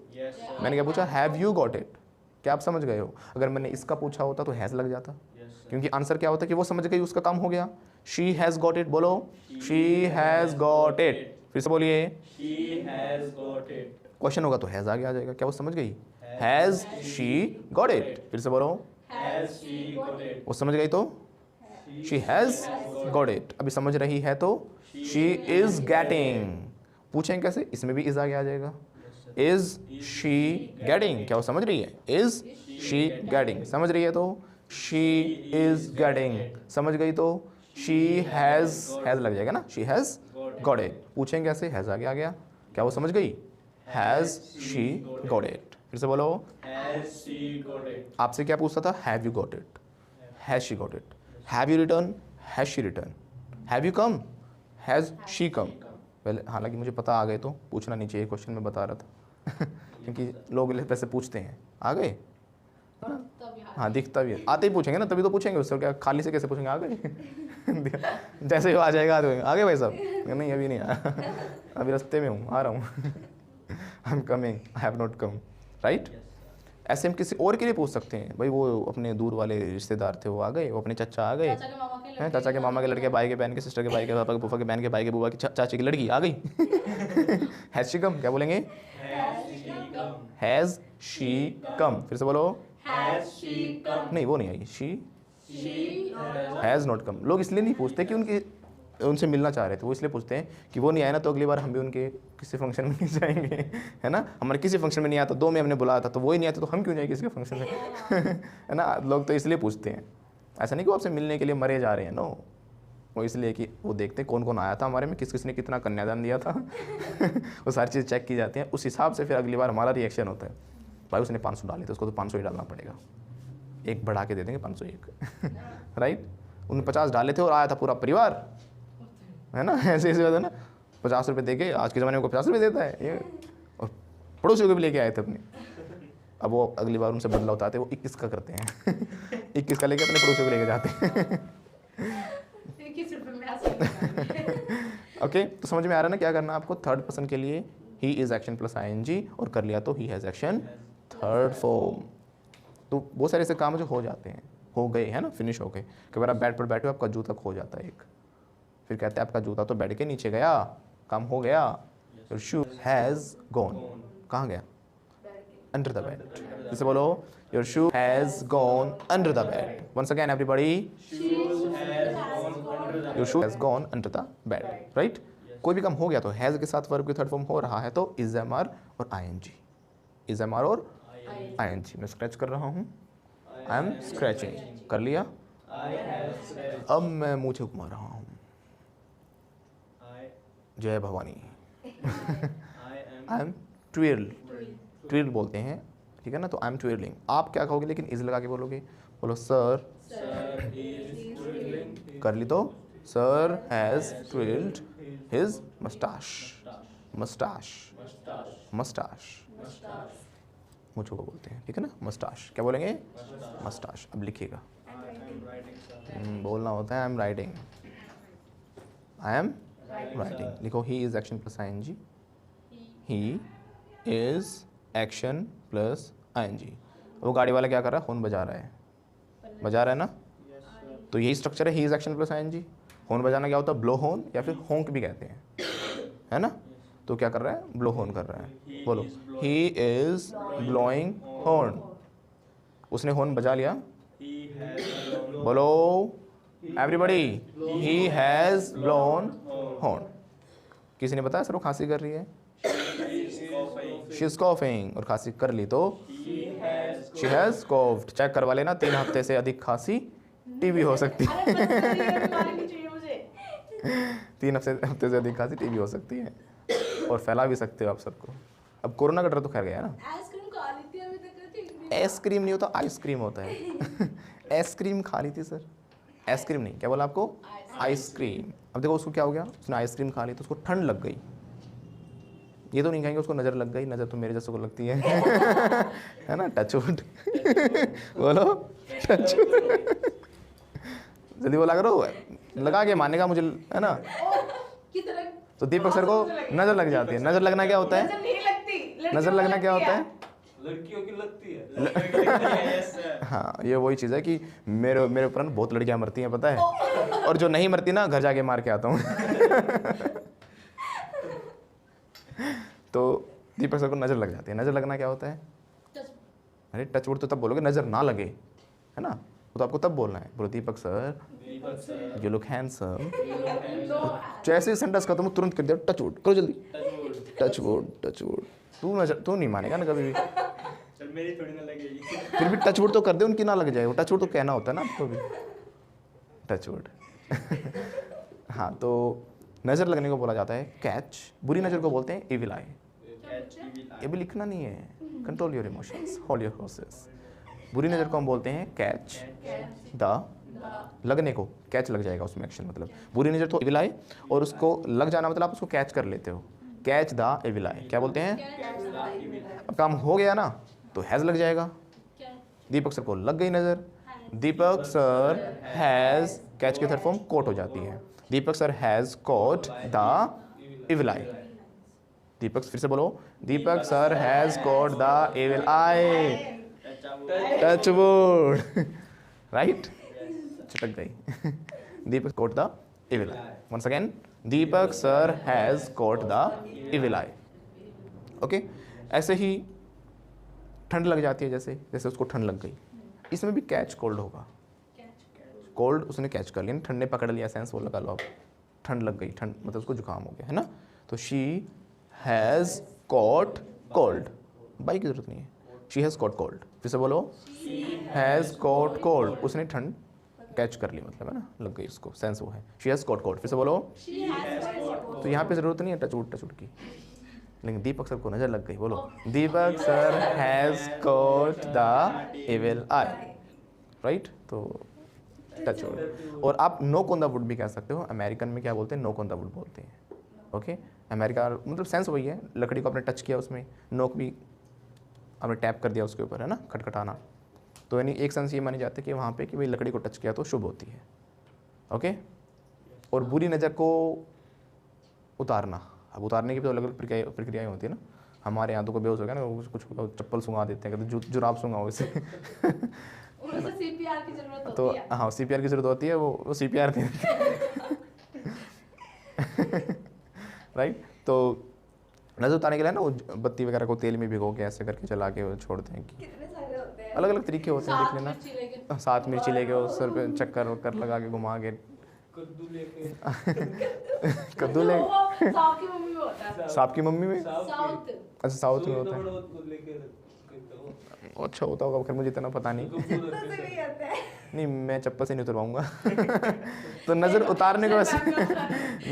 मैंने क्या पूछा, हैव यू गॉट इट, क्या आप समझ गए हो? अगर मैंने इसका पूछा होता तो हैज लग जाता, क्योंकि आंसर क्या होता है कि वो समझ गई, उसका काम हो गया। शी हैज गॉट इट, बोलो शी हैज गॉट इट, फिर से बोलिए, क्वेश्चन होगा तो हैज आगे आ जाएगा, क्या वो समझ गई? हैज शी गॉट इट, फिर से बोलो, वो समझ गई तो शी हैज गॉट इट। अभी समझ रही है तो शी इज गेटिंग। पूछें कैसे, इसमें भी इज आगे आ जाएगा, इज शी गेटिंग, क्या वो समझ रही है? इज शी गेटिंग, समझ रही है तो शी इज गेटिंग, समझ गई तो शी हैज लग जाएगा ना, शी हैज गॉट इट। पूछें कैसे, हैज आगे आ गया, क्या वो समझ गई? हैज शी गॉट इट, फिर से बोलो, आपसे क्या पूछता था, have you got it, has she got it, have you return, has she return, have you come, has she come. पहले हालांकि मुझे पता आ गए तो पूछना नहीं चाहिए, क्वेश्चन में बता रहा था क्योंकि लोग वैसे पूछते हैं, आ गए हाँ, दिखता भी है, आते ही पूछेंगे ना, तभी तो पूछेंगे, उससे क्या खाली से कैसे पूछेंगे, आ गए जैसे ही आ जाएगा आ गए भाई साहब, नहीं अभी नहीं आया अभी रास्ते में हूँ, आ रहा हूँ I am coming, I have not come, right. ऐसे हम किसी और के लिए पूछ सकते हैं, भाई वो अपने दूर वाले रिश्तेदार थे, वो आ गए, वो अपने चाचा आ गए, चाचा के मामा के लड़के, भाई के बहन के, सिस्टर के भाई के, पापा के फूफा के बहन के, भाई के बुआ की चाची की लड़की आ गई हैज शी कम, क्या बोलेंगे? हैज शी कम, फिर से बोलो, नहीं वो नहीं आई, शी हैज़ नॉट कम। लोग इसलिए नहीं पूछते कि उनसे मिलना चाह रहे थे, वो इसलिए पूछते हैं कि वो नहीं आए ना, तो अगली बार हम भी उनके किसी फंक्शन में नहीं जाएंगे है ना। हमारे किसी फंक्शन में नहीं आया तो 2 में हमने बुलाया था, तो वही नहीं आते तो हम क्यों जाएंगे किसी के फंक्शन में है ना। लोग तो इसलिए पूछते हैं, ऐसा नहीं कि वो आपसे मिलने के लिए मरे जा रहे हैं, नो, वो इसलिए कि वो देखते हैं कौन कौन आया था हमारे में, किस किस ने कितना कन्यादान दिया था वो सारी चीज़ चेक की जाती हैं, उस हिसाब से फिर अगली बार हमारा रिएक्शन होता है, भाई उसने 500 डाले थे, उसको तो 500 ही डालना पड़ेगा, एक बढ़ा के दे देंगे 501 राइट। उन्होंने 50 डाले थे और आया था पूरा परिवार, है ना, ऐसे बात है ना। 50 रुपये दे के, आज के ज़माने में 50 रुपये देता है ये, और पड़ोसियों को भी लेके आए थे अपने। अब वो अगली बार उनसे बदला उठाते, वो 21 का करते हैं 21 का लेके अपने पड़ोसियों को लेके जाते हैं ओके, तो समझ में आ रहा है ना क्या करना आपको। थर्ड पर्सन के लिए he is action plus ING, और कर लिया तो he has action third form. तो बहुत सारे ऐसे काम जो हो जाते हैं, हो गए है ना, फिनिश हो गए। कई बार आप बेड पर बैठे हो, आपका जूता खो जाता है एक, फिर कहते हैं आपका जूता तो बेड के नीचे गया, काम हो गया। योर शू हैज़ गॉन, कहाँ गया? अंडर द बेड, जैसे बोलो, your shoe has gone under the bed. Once again everybody, your shoe has gone under the bed, right. कोई भी काम हो गया तो हैज़ के साथ वर्ब की थर्ड फॉर्म हो रहा है तो इज एम आर और आईएनजी, इज एम आर और आईएनजी। मैं स्क्रैच कर रहा हूँ, आई एम स्क्रैचिंग, कर लिया। अब मैं मुझे घुमा रहा हूँ, जय भवानी आई एम ट्विरल, ट्विरल बोलते हैं, ठीक है ना। तो आई एम ट्विरलिंग, आप क्या कहोगे लेकिन इज लगा के बोलोगे, बोलो सर कर ली तो सर हैज़ ट्विल्ड हिज मस्टाश, मस्टाश, मस्टाश मुझको को बोलते हैं, ठीक है ना, मस्टाश। क्या बोलेंगे? मस्टाश। अब लिखिएगा, बोलना होता है I am writing, I am writing. लिखो, he is action plus ING, he is action plus ING. वो गाड़ी वाला क्या कर रहा है? हॉर्न बजा रहा है, बजा रहा है ना, तो यही स्ट्रक्चर है, he is action plus ING. Horn बजाना क्या होता है? ब्लो हॉर्न, या फिर होंक भी कहते हैं, है ना। तो क्या कर रहा है? ब्लो हॉर्न कर रहा है। बोलो, ही इज ब्लोइंग हॉर्न, उसने हॉर्न बजा लिया। बोलो, everybody, he has blown horn. किसी ने बताया सर वो खांसी कर रही है, शी इज कॉफिंग, और खांसी कर ली तो शी हैज कॉफ्ड। चेक करवा लेना, 3 हफ्ते से अधिक खांसी टीबी हो सकती है। अरे बस ये बीमारी नहीं चाहिए मुझे। 3 हफ्ते से अधिक खांसी टीबी हो सकती है, और फैला भी सकते हो आप सबको। अब कोरोना का डर तो खैर गया ना। आइसक्रीम खा ली थी अभी तक, ठीक नहीं। आइसक्रीम नहीं होता, आइसक्रीम होता है। आइसक्रीम खा ली थी सर, आइसक्रीम नहीं, क्या बोला आपको, आइसक्रीम। अब देखो उसको क्या हो गया, उसने आइसक्रीम खा ली तो उसको ठंड लग गई। ये तो नहीं कहेंगे उसको नज़र लग गई, नज़र तो मेरे जैसे को लगती है। है ना, टचवुड। बोलो टचवुड। जल्दी बोला करो, लगा के मानेगा मुझे, है ना। कितना तो दीपक सर को नज़र लग जाती है। नज़र लगना क्या होता है, नजर नहीं लगती, नज़र लगना क्या होता है, लड़कियों की लगती है। हाँ ये वही चीज़ है कि मेरे ऊपर ना बहुत लड़कियां मरती हैं पता है, और जो नहीं मरती ना घर जाके मार के आता हूँ। तो दीपक सर को नज़र लग जाती है। नज़र लगना क्या होता है, अरे टचवुड तो तब बोलोगे नज़र ना लगे, है ना, वो तो आपको तब बोलना है। बोलो Deepak sir you look handsome. जैसे ही सेंटेंस खत्म हो तुरंत कर दिया टचवुड, करो जल्दी, टचवुड टचवुड। तू नहीं मानेगा ना कभी भी, चल मेरी थोड़ी ना लगेगी। फिर भी टचवुड तो कर दे, उनकी ना लग जाए। वो टचवुड तो कहना होता है ना आपको भी, टचवुड। हाँ तो नज़र लगने को बोला जाता है कैच। बुरी नज़र को बोलते हैं इविल आई। ये भी लिखना नहीं है, control your emotions, hold your horses. बुरी नज़र को हम बोलते हैं कैच द, लगने को कैच लग जाएगा उसमें एक्शन, मतलब बुरी नज़र तो इविल आई, और उसको लग जाना मतलब आप उसको कैच कर लेते हो। कैच द इविल आई क्या बोलते हैं। अब काम हो गया ना तो हैज़ लग जाएगा। दीपक सर को लग गई नज़र, दीपक सर हैज़, कैच की थर्ड फॉर्म कोट हो जाती है। Deepak sir has caught the evil eye. Deepak फिर से बोलो, Deepak sir has caught the evil eye. Touchwood, right, चटक गई। Deepak caught the evil eye. Once again, Deepak sir has caught the evil eye. Okay, ऐसे ही ठंड लग जाती है, जैसे जैसे उसको ठंड लग गई, इसमें भी कैच कोल्ड होगा। कोल्ड उसने कैच कर लिया, ठंड ने पकड़ लिया, सेंस वो लगा लो आप, ठंड लग गई, ठंड मतलब उसको जुकाम हो गया, है ना। तो she has caught cold, by की जरूरत नहीं है, शी हैज़ कॉट कोल्ड। फिर से बोलो, हैज़ कॉट कोल्ड, उसने ठंड कैच कर ली, मतलब है ना, लग गई उसको, सेंस वो है, शी हैज़ कॉट कोल्ड। फिर से बोलो, तो यहाँ पे ज़रूरत नहीं है टचवुड टचवुड की, लेकिन दीपक सर को नज़र लग गई। बोलो, Deepak sir has caught the evil eye, right. तो टचवुड। और आप नोक ऑन द वुड भी कह सकते हो। अमेरिकन में क्या बोलते हैं, नोक ऑन द वुड बोलते हैं। ओके, अमेरिका मतलब सेंस वही है, लकड़ी को आपने टच किया, उसमें नोक भी आपने टैप कर दिया उसके ऊपर, है ना, खटखटाना। तो यानी एक सेंस ये मानी जाती है कि वहाँ पे कि भाई लकड़ी को टच किया तो शुभ होती है। ओके, और बुरी नज़र को उतारना, अब उतारने की भी तो अलग अलग प्रक्रियाएँ होती है ना। हमारे यहाँ तो कोई बेहोश हो गया ना, कुछ चप्पल सुंगा देते हैं, कहते जुराब सुंगाओ इसे। उसे सीपीआर की जरूरत तो होती है। हाँ, सीपीआर की जरूरत होती है, वो सीपीआर नहीं राइट। तो नज़र उतारने के लिए ना वो बत्ती वगैरह को तेल में भिगो के ऐसे करके चला के छोड़ते हैं। कितने सारे होते हैं, अलग अलग तरीके होते हैं, देख लेना। 7 मिर्ची लेके, 7 मिर्ची लेके उस सर पे चक्कर वक्कर लगा के घुमा के, कद्दू लेके, कद्दू ले, वो सांप की मम्मी में होता है। सांप की मम्मी में, साउथ अच्छा साउथ में होता है, लेके अच्छा होता होगा, फिर मुझे इतना पता नहीं। नहीं, मैं चप्पल से नहीं उतरवाऊंगा। तो नज़र उतारने को वैसे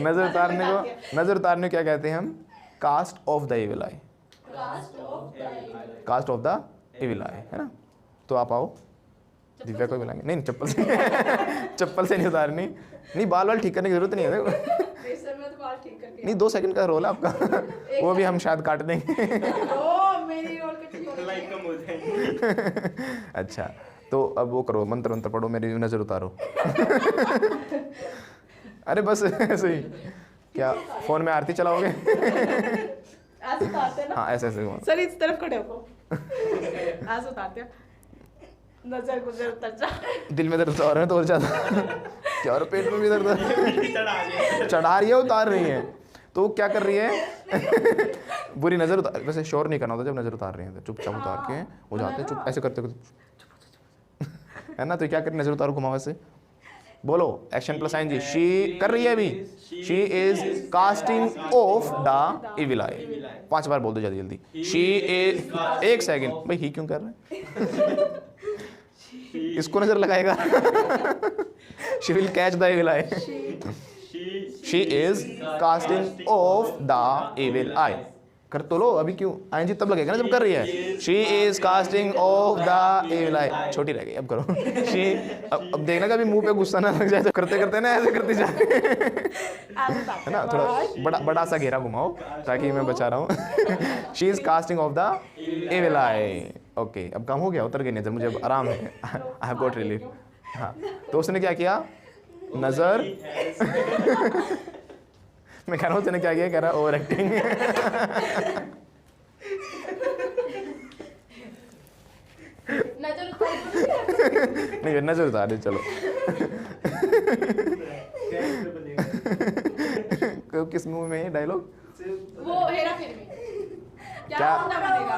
नज़र उतारने को क्या कहते हैं हम, cast off the evil eye, cast off the evil eye, है ना। तो आप आओ, दिव्या को बुलाएंगे, नहीं चप्पल से चप्पल से नहीं उतारनी, नहीं बाल वाल ठीक करने की जरूरत नहीं है। इस समय तो बाल ठीक करके, नहीं 2 सेकंड का रोल है आपका, वो भी हम शायद काट देंगे। ओ मेरी रोल कटिंग हो लाइक कम हो जाएगी। अच्छा, तो अब वो करो, मंत्र मंत्र पढ़ो, मेरी नज़र उतारो। अरे बस ऐसे ही, क्या फ़ोन में आरती चलाओगे? ऐसे उतारते हैं ना। हाँ ऐसे ऐसे। सर इस तरफ खड़े हो, ऐसे उतारते हैं, नजर गुजर उतर जा। दिल में दर्द हो रहा है तो और ज़्यादा, क्या और पेट में भी दर्द हो रहा है? चढ़ा रही है, उतार रही है, तो वो क्या कर रही है? बुरी नज़र उतार, वैसे शोर नहीं करना होता जब नज़र उतार रही है, तो चुपचाप उतार के वो जाते हैं, चुप ऐसे करते करते, है ना। तो क्या करें, नज़र उतारो, घुमाओ ऐसे, बोलो एक्शन प्लस आईएनजी, शी कर रही है अभी, she is casting off the evil eye. 5 बार बोल दो जल्दी जल्दी, शी इज, एक सेकंड भाई ही क्यों कर रहे हैं, इसको नजर लगाएगा, she will catch the evil eye, she is casting off the evil eye. कर तो लो अभी, क्यों आईएनजी तब लगेगा ना जब कर रही है, she is casting off the evil eye. छोटी रह गई, अब करो शी, अब देखना कभी मुंह पे गुस्सा ना लग जाए, तो करते करते ना ऐसे करती जाए, है ना, थोड़ा बड़ा सा घेरा घुमाओ ताकि मैं बचा रहा हूँ। She is casting off the evil eye. Okay, अब काम हो गया, उतर गई नजर, मुझे अब आराम है, आई हैव गॉट रिलीफ। हाँ, तो उसने क्या किया, नजर मैं कह रहा हूँ तूने क्या किया, कह रहा ओवर एक्टिंग। नहीं नजर उतार दे, चलो। किस मूवी में है डायलॉग, वो हेरा फेरी में। क्या गुंडा बनेगा?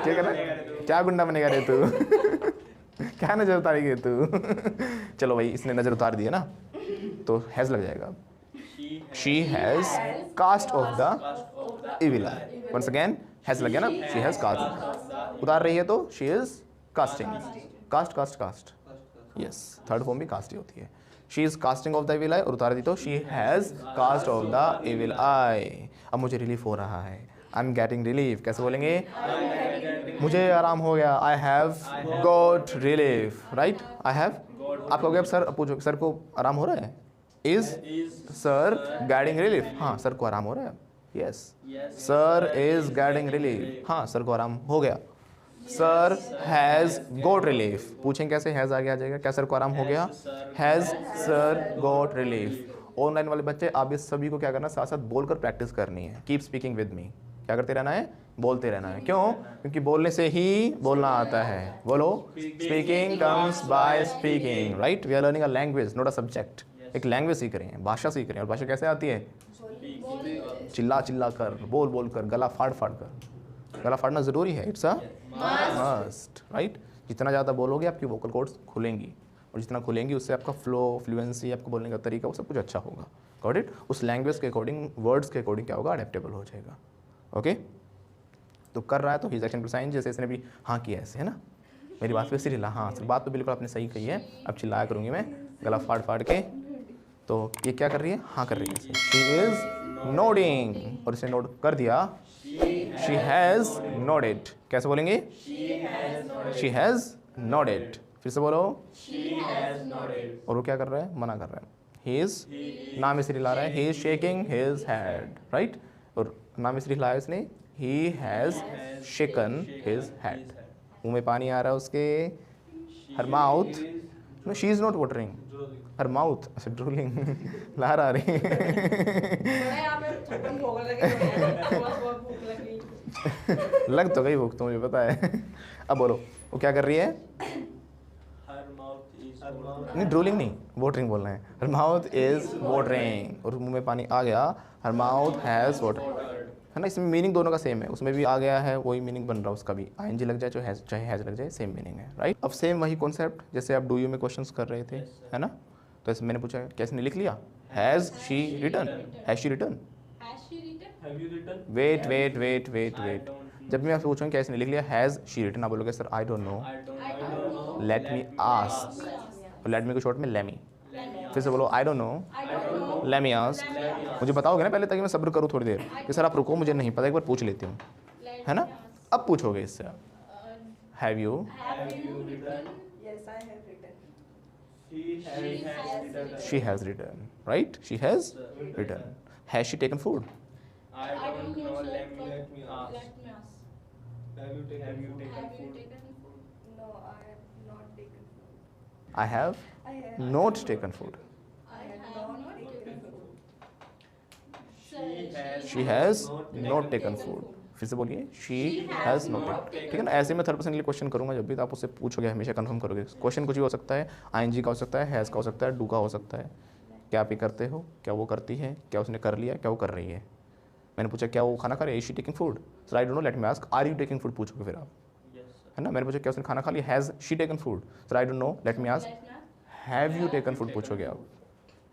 क्या कर रहा, क्या गुंडा बनेगा रे तू, क्या नजर उतारेगी तू। चलो भाई, इसने नजर उतार दिया ना, तो हैज लग जाएगा। She has cast off the evil eye. Once again, has लग गया ना, she has cast. उतार रही है तो she is casting. Cast. Yes, third form भी cast ही होती है। She is casting off the evil eye, और उतार दी तो she has cast off the evil eye. अब मुझे रिलीफ हो रहा है, I'm getting relief. कैसे बोलेंगे, मुझे आराम हो गया, I have got relief, right? I have, आप कहोगे अब सर, पूछो सर को आराम हो रहा है, इज सर गेटिंग रिलीफ, हाँ सर को आराम हो रहा है, yes sir is getting relief, हाँ सर को आराम हो गया, सर हैज गॉट रिलीफ। पूछें कैसे, हैज आगे आ जाएगा, क्या सर को आराम हो गया, has sir got relief. Online वाले बच्चे, आप इस सभी को क्या करना, साथ साथ बोलकर प्रैक्टिस करनी है, कीप स्पीकिंग विद मी, क्या करते रहना है, बोलते रहना है। क्यों, क्योंकि बोलने से ही बोलना आता है, बोलो speaking comes by speaking, right. We are learning a language not a subject, एक लैंग्वेज सीख रहे हैं, भाषा सीख रहे हैं, और भाषा कैसे आती है, चिल्ला चिल्ला कर, बोल बोल कर, गला फाड़ फाड़ कर। गला फाड़ना ज़रूरी है, इट्स अ मस्ट, राइट। जितना ज़्यादा बोलोगे आपकी वोकल कॉर्ड्स खुलेंगी, और जितना खुलेंगी उससे आपका फ्लो, फ्लुएंसी, आपको बोलने का तरीका, वो सब कुछ अच्छा होगा। Got it. उस लैंग्वेज के अकॉर्डिंग, वर्ड्स के अकॉर्डिंग क्या होगा, अडेप्टेबल हो जाएगा। ओके, तो कर रहा है तो ही एक्शन प्लस साइन, जैसे इसने भी हाँ किया ऐसे, है ना, मेरी बात पे सिर्फ हाँ, बात तो बिल्कुल आपने सही कही है। अब चिल्लाया करूँगी मैं, गला फाड़ फाड़ के। तो ये क्या कर रही है, हाँ कर रही है, शी इज नोडिंग, और इसने नोड कर दिया, शी हैज़ नोडेड। कैसे बोलेंगे, शी हैज़ नोडेड। फिर से बोलो, और वो क्या कर रहा है, मना कर रहा है, ही इज, नाम इसलिए ला रहा है, he is shaking his head, right. और नाम इसलिए लाया इसने, he has shaken his head. मुंह में पानी आ रहा है उसके, her mouth, no she is not watering, her mouth, अच्छा ड्रूलिंग, लार आ रही लग तो गई भूख तो, मुझे पता है। अब बोलो, वो क्या कर रही है, नहीं ड्रूलिंग नहीं, वाटरिंग बोलना है। हर माउथ इज वाटरिंग, और मुंह में पानी आ गया, हर माउथ हैज़ वाटर, है ना। इसमें मीनिंग दोनों का सेम है, उसमें भी आ गया है, वही मीनिंग बन रहा है उसका भी, आईएनजी लग जाए चाहे हैज लग जाए, सेम मीनिंग है, राइट। अब सेम वही कॉन्सेप्ट जैसे आप डू यू में क्वेश्चंस कर रहे थे, है ना। तो ऐसे मैंने पूछा, कैसे लिख लिया, has she written, has she written, wait wait wait wait wait. जब भी मैं आपसे पूछूंगा कैसे लिख लिया, हैज़ शी रिटर्न, आप बोलोगे sir I don't know, let me ask, और लेट मी को शॉर्ट में लेमी। फिर से बोलो, आई don't know, let me ask. मुझे बताओगे ना पहले, ताकि मैं सब्र करूँ थोड़ी देर कि सर आप रुको, मुझे नहीं पता, एक बार पूछ लेती हूँ, है ना। अब पूछोगे इससे, have you, she has written, right, she has written. Has she taken food, I don't know, let me ask. Have you taken food? No, I have not taken food. I have not taken food, I have not taken food. she has not taken food। फिर से बोलिए, she has not taken, ठीक है ना। ऐसे मैं third person के लिए क्वेश्चन करूंगा, जब भी तो आप उससे पूछोगे, हमेशा कंफर्म करोगे। क्वेश्चन कुछ भी हो सकता है, आईएनजी का हो सकता है, हैज़ का हो सकता है, डू का हो सकता है। क्या आप ये करते हो, क्या वो करती है, क्या उसने कर लिया, क्या वो कर रही है। मैंने पूछा क्या वो खाना खा रही है, is she taking food, sir I don't know, let me ask, are you taking food, पूछोगे फिर आप, है ना। मैंने पूछा क्या उसने खाना खा लिया, has she taken food, sir I don't know, let me ask, have you taken food पूछोगे आप,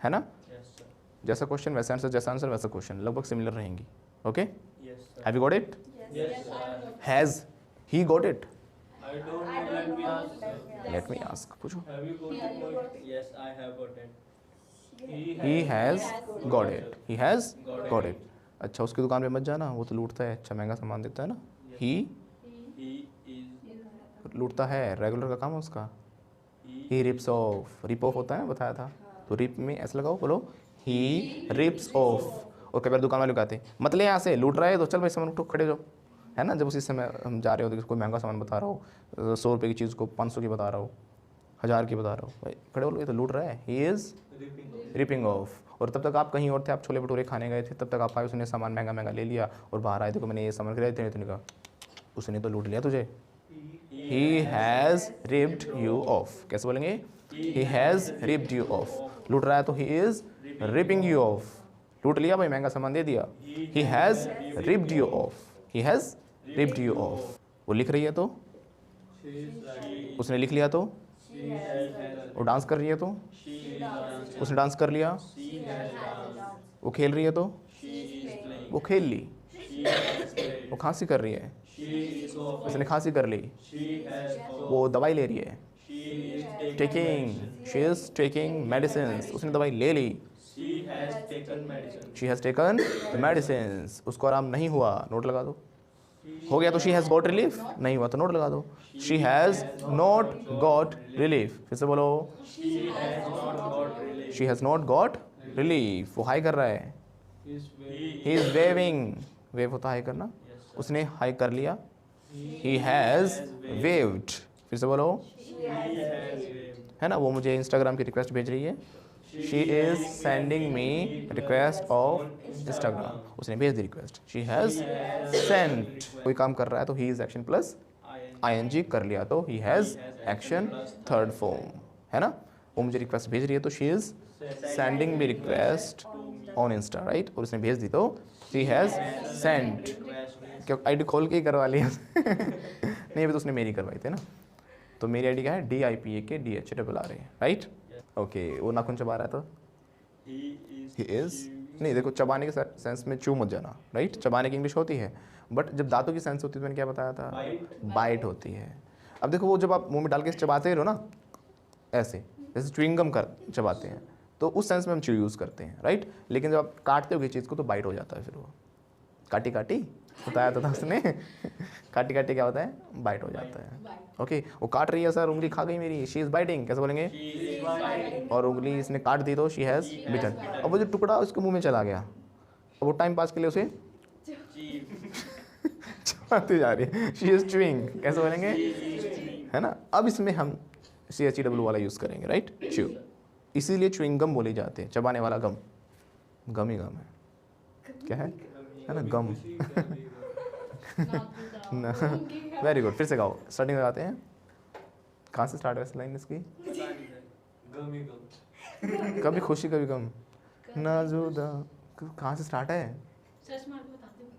है ना? Yes, sir. जैसा क्वेश्चन वैसा आंसर, जैसा आंसर वैसा क्वेश्चन, लगभग सिमिलर रहेंगी. Okay, Yes, sir. Have you got it? Yes, sir. Has he got it? I don't know. Let me ask, sir. Late me ask, पूछो. Have you got it? Yes, I have got it. He has got it, he has Got got it. अच्छा, उसकी दुकान पे मत जाना, वो तो लूटता है, अच्छा महंगा सामान देता है ना. ही He is. लूटता है, रेगुलर का काम है उसका. He. He rips off, rip off होता है ना, बताया था. तो रिप में ऐसे लगाओ, बोलो ही रिप्स ऑफ. और कई बार दुकान वाले कहते हैं मत ले यहाँ से, लूट रहा है तो चल भाई सामान उठो, खड़े जाओ, है ना. जब उसी समय हम जा रहे हो तो कोई महंगा सामान बता रहा हो, 100 रुपये की चीज़ को 500 की बता रहा हो, 1000 की बता रहा हो, भाई खड़े बोलो, ये तो लूट रहा है. He is ripping off. और तब तक आप कहीं और थे, आप छोले भटूरे खाने गए थे, तब तक आप आए, उसने सामान महंगा महंगा ले लिया और बाहर आए, देखो मैंने ये सामान खरीदा, इतने कहा उसने तो लूट लिया तुझे. He has ripped you of. कैसे बोलेंगे? He has ripped you of. लूट रहा है तो he is ripping you of. लूट लिया भाई, महंगा सामान दे दिया. He has ripped you of. He has ripped you of. वो लिख रही है तो, उसने लिख लिया तो, वो डांस कर रही है तो, उसने डांस कर लिया. वो खेल रही है तो, वो खेल ली. वो खांसी कर रही है, उसने खांसी कर ली. वो दवाई ले रही है, taking, she is taking medicine. उसने दवाई ले ली. She has taken medicine. She has taken medicine. उसको आराम नहीं हुआ, नोट लगा दो. हो गया तो शी हैज़ गॉट रिलीफ, नहीं हुआ तो नोट लगा दो. She has not got relief. फिर से बोलो, She has not got relief. She has not got relief. वो हाई कर रहा है, ही इज़ वेविंग. वेव होता है हाई करना. उसने हाई कर लिया. He has waived. फिर से बोलो, है ना. वो मुझे इंस्टाग्राम की रिक्वेस्ट भेज रही है. She is sending me request of Instagram. उसने भेज दी रिक्वेस्ट. She has sent. कोई काम कर रहा है तो he is action plus ing कर लिया तो he has action third form, है ना. वो मुझे रिक्वेस्ट भेज रही है तो she is sending me request on Insta, right. और उसने भेज दी तो शी हैज़ सेंट. क्या आईडी खोल के ही करवा लिया? नहीं, अभी तो उसने मेरी करवाई थी ना. तो मेरी आईडी क्या है? DIPAKDHRRA, right. ओके, वो नाखून चबा रहा है तो ही इज़. नहीं देखो, चबाने के सेंस में चू मत जाना, राइट. चबाने की इंग्लिश होती है, बट जब दांतों की सेंस होती है तो मैंने क्या बताया था? बाइट होती है. अब देखो, वो जब आप मुंह में डाल के चबाते रहो ना, ऐसे जैसे च्युइंगम कर चबाते हैं, तो उस सेंस में हम च्यू यूज़ करते हैं, राइट. लेकिन जब आप काटते हो किसी चीज़ को तो बाइट हो जाता है. फिर वो काटी काटी बताया था उसने. काटी काटी क्या होता है? बाइट हो जाता है. ओके, वो काट रही है सर, उंगली खा गई मेरी. She is biting. कैसे बोलेंगे? और उंगली इसने काट दी तो शी हैज़ बिटन. अब वो जो टुकड़ा उसके मुंह में चला गया, अब वो टाइम पास के लिए उसे चबाती जा रही है. She is chewing. कैसे बोलेंगे? है ना. अब इसमें हम CHEW वाला यूज़ करेंगे, राइट. च्यू. इसीलिए च्यूइंग गम बोले जाते हैं. चबाने वाला गम, गम ही गम है. क्या है ना, गम. Very good. फिर से गाओ, स्टार्टिंग लगाते हैं. कहाँ से स्टार्ट है लाइन इसकी? कभी खुशी कभी गम, नाजुदा. कहाँ से स्टार्ट है? सर्च मार के बताती हूँ.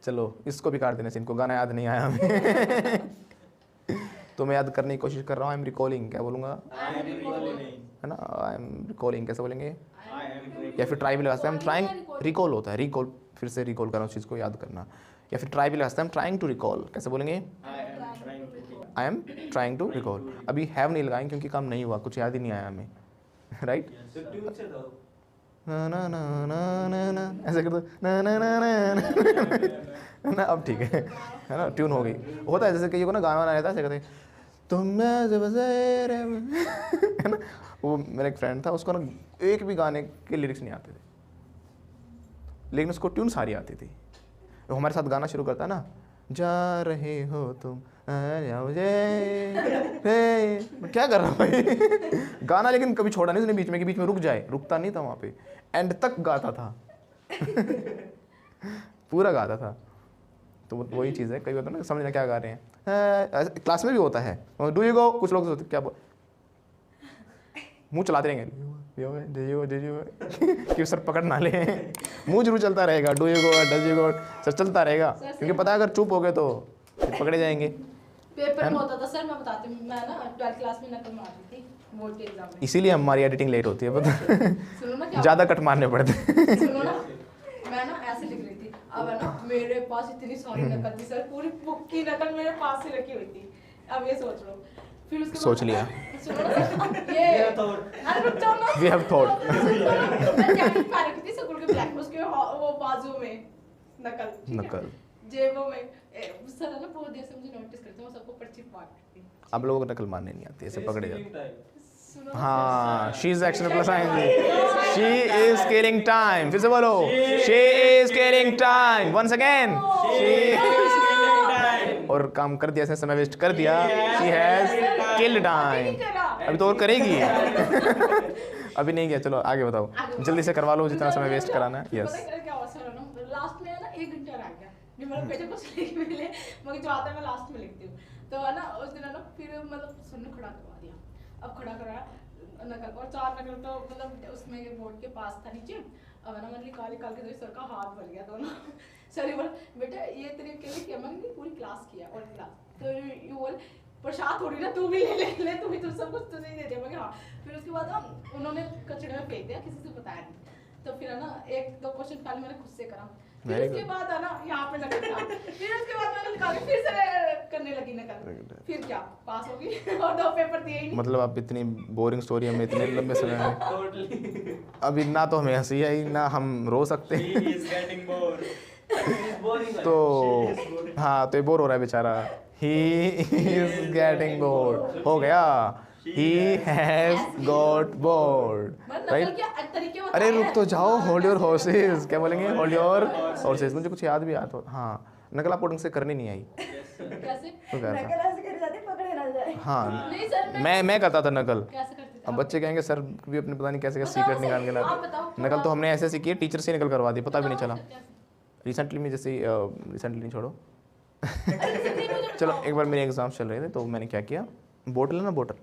चलो, इसको भी काट देना चाहिए. इनको गाना याद नहीं आया हमें. तो मैं याद करने की कोशिश कर रहा हूँ. I am recalling. क्या बोलूँगा? है ना. I am recalling. कैसे बोलेंगे? या फिर ट्राई भी लगा सकते हैं हम. ट्राइंग, रिकॉल होता है, रिकॉल. फिर से रिकॉल करना, उस चीज़ को याद करना. या फिर ट्राई भी लगा सकते हैं हम. Trying to recall. कैसे बोलेंगे? I am trying to recall. अभी हैव नहीं लगाएंगे क्योंकि काम नहीं हुआ, कुछ याद ही नहीं आया हमें, राइट. ना ना ना ना ना ना ऐसे कर दो. ना ना ना ना ना. अब ठीक है ना. ट्यून हो गई. होता है जैसे कहीं को ना गाना आया था, ऐसे कहते तुम है ना. वो मेरा एक फ्रेंड था, उसको ना एक भी गाने के लिरिक्स नहीं आते थे, लेकिन उसको ट्यून सारी आती थी. वो हमारे साथ गाना शुरू करता ना, जा रहे हो तुम क्या कर रहा भाई. गाना लेकिन कभी छोड़ा नहीं उसने बीच में, कि बीच में रुक जाए. रुकता नहीं था वहाँ पे, एंड तक गाता था. पूरा गाता था. तो वही चीज़ है, कई बार ना समझना क्या गा रहे हैं. क्लास में भी होता है. डू यू गो, कुछ लोग क्या मुंह चलाते रहेंगे कि सर पकड़ ना ले. मुंह जरूर चलता रहेगा. Do you go, does you go, sir चलता रहेगा, क्योंकि पता है अगर चुप हो गए तो पकड़े जाएंगे. पेपर है में ना? होता था सर, मैं बताती हूँ, मैं ना 12th क्लास में नकल मारती थी बोर्ड के एग्जाम में। इसीलिए हमारी एडिटिंग लेट होती है, पता सुनो ना क्या ज़्यादा कट मारने पड़ते हैं। सुनो ना, मैं ना ऐसे लिख रही थी, अब है ना मेरे पास इतनी सारी नकल थी सर, पूरी बुक की नकल मेरे पास ही रखी हुई थी। अब ये सोच लो, फिर उसके सोच बाद लिया। सुनो ना ये अरे रुक जाओ ना, We have thought. मैं जैकेट पहन रखी थी स्कूल के ब्लैक, उसके वो बाजू में नकल, ठीक है? नकल। जेबों में सर है ना बहुत देर से मुझे नोटिस करते हैं, वो सबको पर्ची बांटती थी। अब लोगों को नकल मारने नहीं आती, ऐसे पकड़े जाते। सुनो ना, हाँ, she is action plus ING. She is killing time, फिर से बोलो, she is killing time, once again, और काम कर दिया, ऐसे समय वेस्ट कर दिया, शी हैज किल्ड टाइम। अभी तो और करेगी। अभी नहीं किया, चलो आगे बताओ, जल्दी से करवा लो जितना समय वेस्ट कराना है। यस, पता है क्या हुआ सर, ना लास्ट में है ना 1 घंटा रह गया, जो मेरा पेज कुछ लिख मिले, मगर जो आता है मैं लास्ट में लिखती हूँ। तो है ना उस दिन है ना, फिर मतलब सर ने खड़ा करवा दिया, अब खड़ा कराया नकल, और 4 नकल तो मतलब उसमें बोर्ड के पास था नीचे। अब है ना मैंने निकाल के तो सर का हाथ भर गया दोनों। सर ये बोला बेटा ये तेरे अकेले किया, मैंने पूरी क्लास किया, और क्लास तो यू बोल प्रसाद थोड़ी ना, तू भी ले तू भी, तू सब कुछ तुझे ही दे दिया। मगर हाँ, फिर उसके बाद ना उन्होंने कचड़े में फेंक दिया, किसी से बताया नहीं। तो फिर है ना 1-2 क्वेश्चन पहले मैंने खुद से करा, फिर Very उसके good. बाद है ना यहाँ पे नकल था, फिर उसके बाद मैंने निकाली, फिर से करने लगी नकल, फिर क्या पास होगी। और 2 पेपर दिए ही नहीं। मतलब आप इतनी बोरिंग स्टोरी हमें इतने लंबे समय में, Totally. अभी ना तो हमें हंसी आई ना हम रो सकते He हैं। is getting bored. He is boring. तो She is boring. हाँ, तो ये बोर हो रहा है बेचारा। ही इज गेटिंग बोर्ड, हो गया, ही हैज गॉट बोर्ड, मैंने नकल राइट। के तरीके बताए अरे रुक हैं। तो जाओ, होल्ड योर हॉर्सेस, क्या बोलेंगे, होल्ड योर हॉर्सेस। मुझे कुछ याद भी आता, हाँ, नकल आपको ढंग से करनी नहीं आई। कैसे? तो कैसा? नकल ऐसे करी जाती है, पकड़े ना जाए। हाँ, नहीं सर, मैं करता था नकल। कैसे करते थे? अब बच्चे कहेंगे सर भी अपने पता नहीं कैसे कैसे बताओ सीक्रेट निकाल के सही, आप लाते। बताओ, नकल तो हमने ऐसे सीखी है, टीचर से निकल करवा दी, पता भी नहीं चला। बताओ सर, रिसेंटली में जैसे रिसेंटली नहीं छोड़ो, कैसे? अरे किसी ने मुझे चलो बताओ। एक बार मेरे एग्जाम चल रहे थे, तो मैंने क्या किया, बोतल है ना, बोतल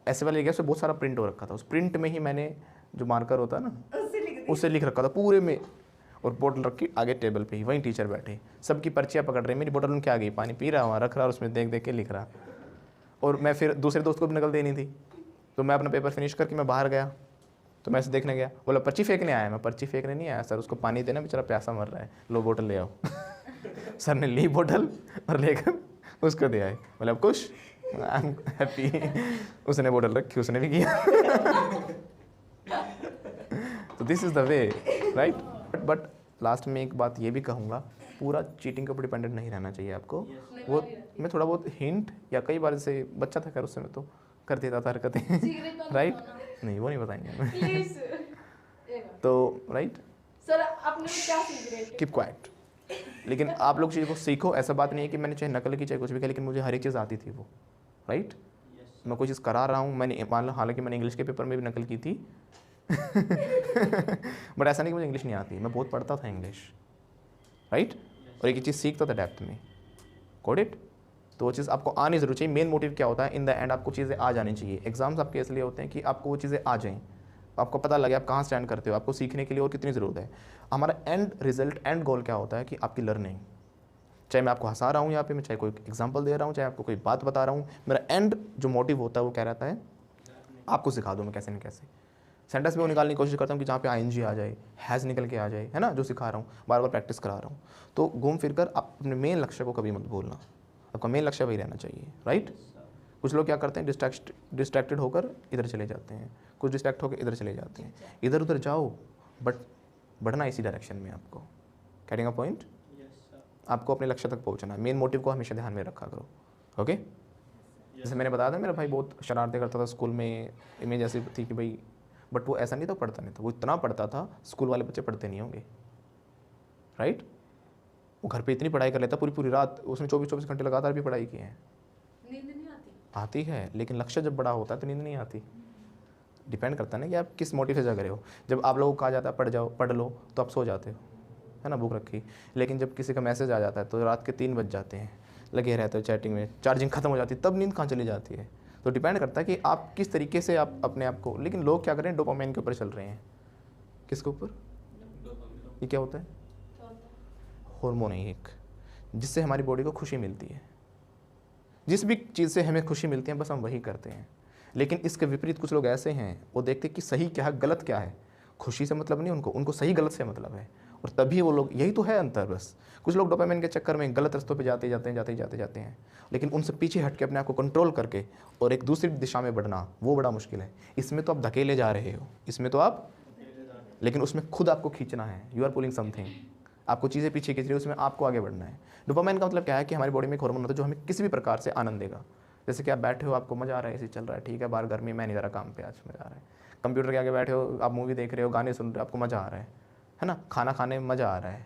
ऐसे वाले गया, उसमें बहुत सारा प्रिंट हो रखा था, उस प्रिंट में ही मैंने जो मार्कर होता है ना, उससे लिख दी। उससे लिख रखा था पूरे में, और बोतल रखी आगे टेबल पे ही, वहीं टीचर बैठे, सबकी पर्चियाँ पकड़ रहे, मेरी बोतल उनके आ गई, पानी पी रहा वहाँ रख रहा, और उसमें देख देख के लिख रहा। और मैं फिर दूसरे दोस्त को भी नकल देनी थी, तो मैं अपना पेपर फिनिश करके मैं बाहर गया, तो मैं ऐसे देखने गया, बोला पर्ची फेंकने आया। मैं पर्ची फेंकने नहीं आया सर, उसको पानी देना, बेचारा प्यासा मर रहा है, लो बोतल ले आओ। सर ने ली बोतल और लेकर उसको दे आए, बोले अब खुश, आई एम हैप्पी। उसने बोतल रखी, उसने भी किया। तो this is the way, right. But last में एक बात ये भी कहूँगा, पूरा चीटिंग के ऊपर डिपेंडेंट नहीं रहना चाहिए आपको। वो मैं थोड़ा बहुत हिंट, या कई बार जैसे बच्चा था खैर उस समय तो कर देता था हरकतें, Secret वाला राइट। बताओ नहीं वो नहीं बताएंगे हमें। प्लीज एक बार। तो राइट, सर आपने वो क्या सीक्रेट? Keep quiet. लेकिन आप लोग चीज़ को सीखो, ऐसा बात नहीं है कि मैंने चाहे नकल की चाहे कुछ भी किया, लेकिन मुझे हर एक चीज़ आती थी वो, राइट। मैं कोई चीज़ करा रहा हूँ, मैंने मान लो हालांकि मैंने इंग्लिश के पेपर में भी नकल की थी। बट ऐसा नहीं कि मुझे इंग्लिश नहीं आती, मैं बहुत पढ़ता था इंग्लिश, राइट। और एक चीज़ सीखता था डेप्थ में, गॉट इट। तो वो चीज़ आपको आनी ज़रूर चाहिए। मेन मोटिव क्या होता है, इन द एंड आपको चीज़ें आ जानी चाहिए। एग्जाम्स आपके इसलिए होते हैं कि आपको वो चीज़ें आ जाएँ, आपको पता लगे आप कहाँ स्टैंड करते हो, आपको सीखने के लिए और कितनी ज़रूरत है। हमारा एंड रिजल्ट, एंड गोल क्या होता है कि आपकी लर्निंग, चाहे मैं आपको हंसा रहा हूँ यहाँ पे, मैं चाहे कोई एग्जांपल दे रहा हूँ, चाहे आपको कोई बात बता रहा हूँ, मेरा एंड जो मोटिव होता है वो क्या रहता है, आपको सिखा दूँ मैं कैसे न कैसे। सेंटेंस में वो निकालने की कोशिश करता हूँ कि जहाँ पे आईएनजी आ जाए, हैज़ निकल के आ जाए, है ना, जो सिखा रहा हूँ, बार बार प्रैक्टिस करा रहा हूँ। तो घूम फिर कर आप अपने मेन लक्ष्य को कभी मत भूलना, आपका मेन लक्ष्य वही रहना चाहिए, राइट। कुछ लोग क्या करते हैं, डिस्ट्रैक्टेड होकर इधर चले जाते हैं, कुछ डिस्ट्रैक्ट होकर इधर चले जाते हैं। इधर उधर जाओ बट बढ़ना इसी डायरेक्शन में, आपको कैटिंग अ पॉइंट, आपको अपने लक्ष्य तक पहुंचना है। मेन मोटिव को हमेशा ध्यान में रखा करो, ओके। जैसे मैंने बताया था, मेरा भाई बहुत शरारतें करता था स्कूल में, इमेज ऐसी थी कि भाई, बट वो ऐसा नहीं था, पढ़ता नहीं था, वो इतना पढ़ता था, स्कूल वाले बच्चे पढ़ते नहीं होंगे, राइट। वो घर पे इतनी पढ़ाई कर लेता, पूरी पूरी रात उसने 24-24 घंटे लगातार भी पढ़ाई की है। नींद नहीं आती? आती है, लेकिन लक्ष्य जब बड़ा होता है तो नींद नहीं आती। डिपेंड करता है ना कि आप किस मोटिव से जग रहे हो। जब आप लोगों को कहा जाता है पढ़ जाओ, पढ़ लो, तो आप सो जाते हो, है ना, बुक रखी। लेकिन जब किसी का मैसेज आ जाता है तो रात के 3 बज जाते हैं, लगे रहते हो चैटिंग में, चार्जिंग खत्म हो जाती है, तब नींद कहाँ चली जाती है। तो डिपेंड करता है कि आप किस तरीके से आप अपने आप को, लेकिन लोग क्या करें, डोपामाइन के ऊपर चल रहे हैं। किसके ऊपर? ये क्या होता है? हार्मोन है एक, जिससे हमारी बॉडी को खुशी मिलती है। जिस भी चीज़ से हमें खुशी मिलती है बस हम वही करते हैं। लेकिन इसके विपरीत कुछ लोग ऐसे हैं, वो देखते कि सही क्या है गलत क्या है, खुशी से मतलब नहीं उनको सही गलत से मतलब है, और तभी वो लोग, यही तो है अंतर बस। कुछ लोग डोपामाइन के चक्कर में गलत रस्तों पे जाते जाते हैं, लेकिन उनसे पीछे हट के अपने आप को कंट्रोल करके और एक दूसरी दिशा में बढ़ना वो बड़ा मुश्किल है। इसमें तो आप धकेले जा रहे हो, इसमें तो आप, लेकिन उसमें खुद आपको खींचना है, यू आर पुलिंग समथिंग, आपको चीज़ें पीछे खींच रही है, उसमें आपको आगे बढ़ना है। डोपामाइन का मतलब क्या है कि हमारी बॉडी में एक हार्मोन होता है जो हमें किसी भी प्रकार से आनंद देगा। जैसे कि आप बैठे हो, आपको मज़ा आ रहा है, ऐसे चल रहा है, ठीक है, बाहर गर्मी, मैं नहीं जा रहा काम पे, आज मज़ा आ रहा है। कंप्यूटर के आगे बैठे हो, आप मूवी देख रहे हो, गाने सुन रहे हो, आपको मज़ा आ रहा है ना। खाना खाने में मज़ा आ रहा है,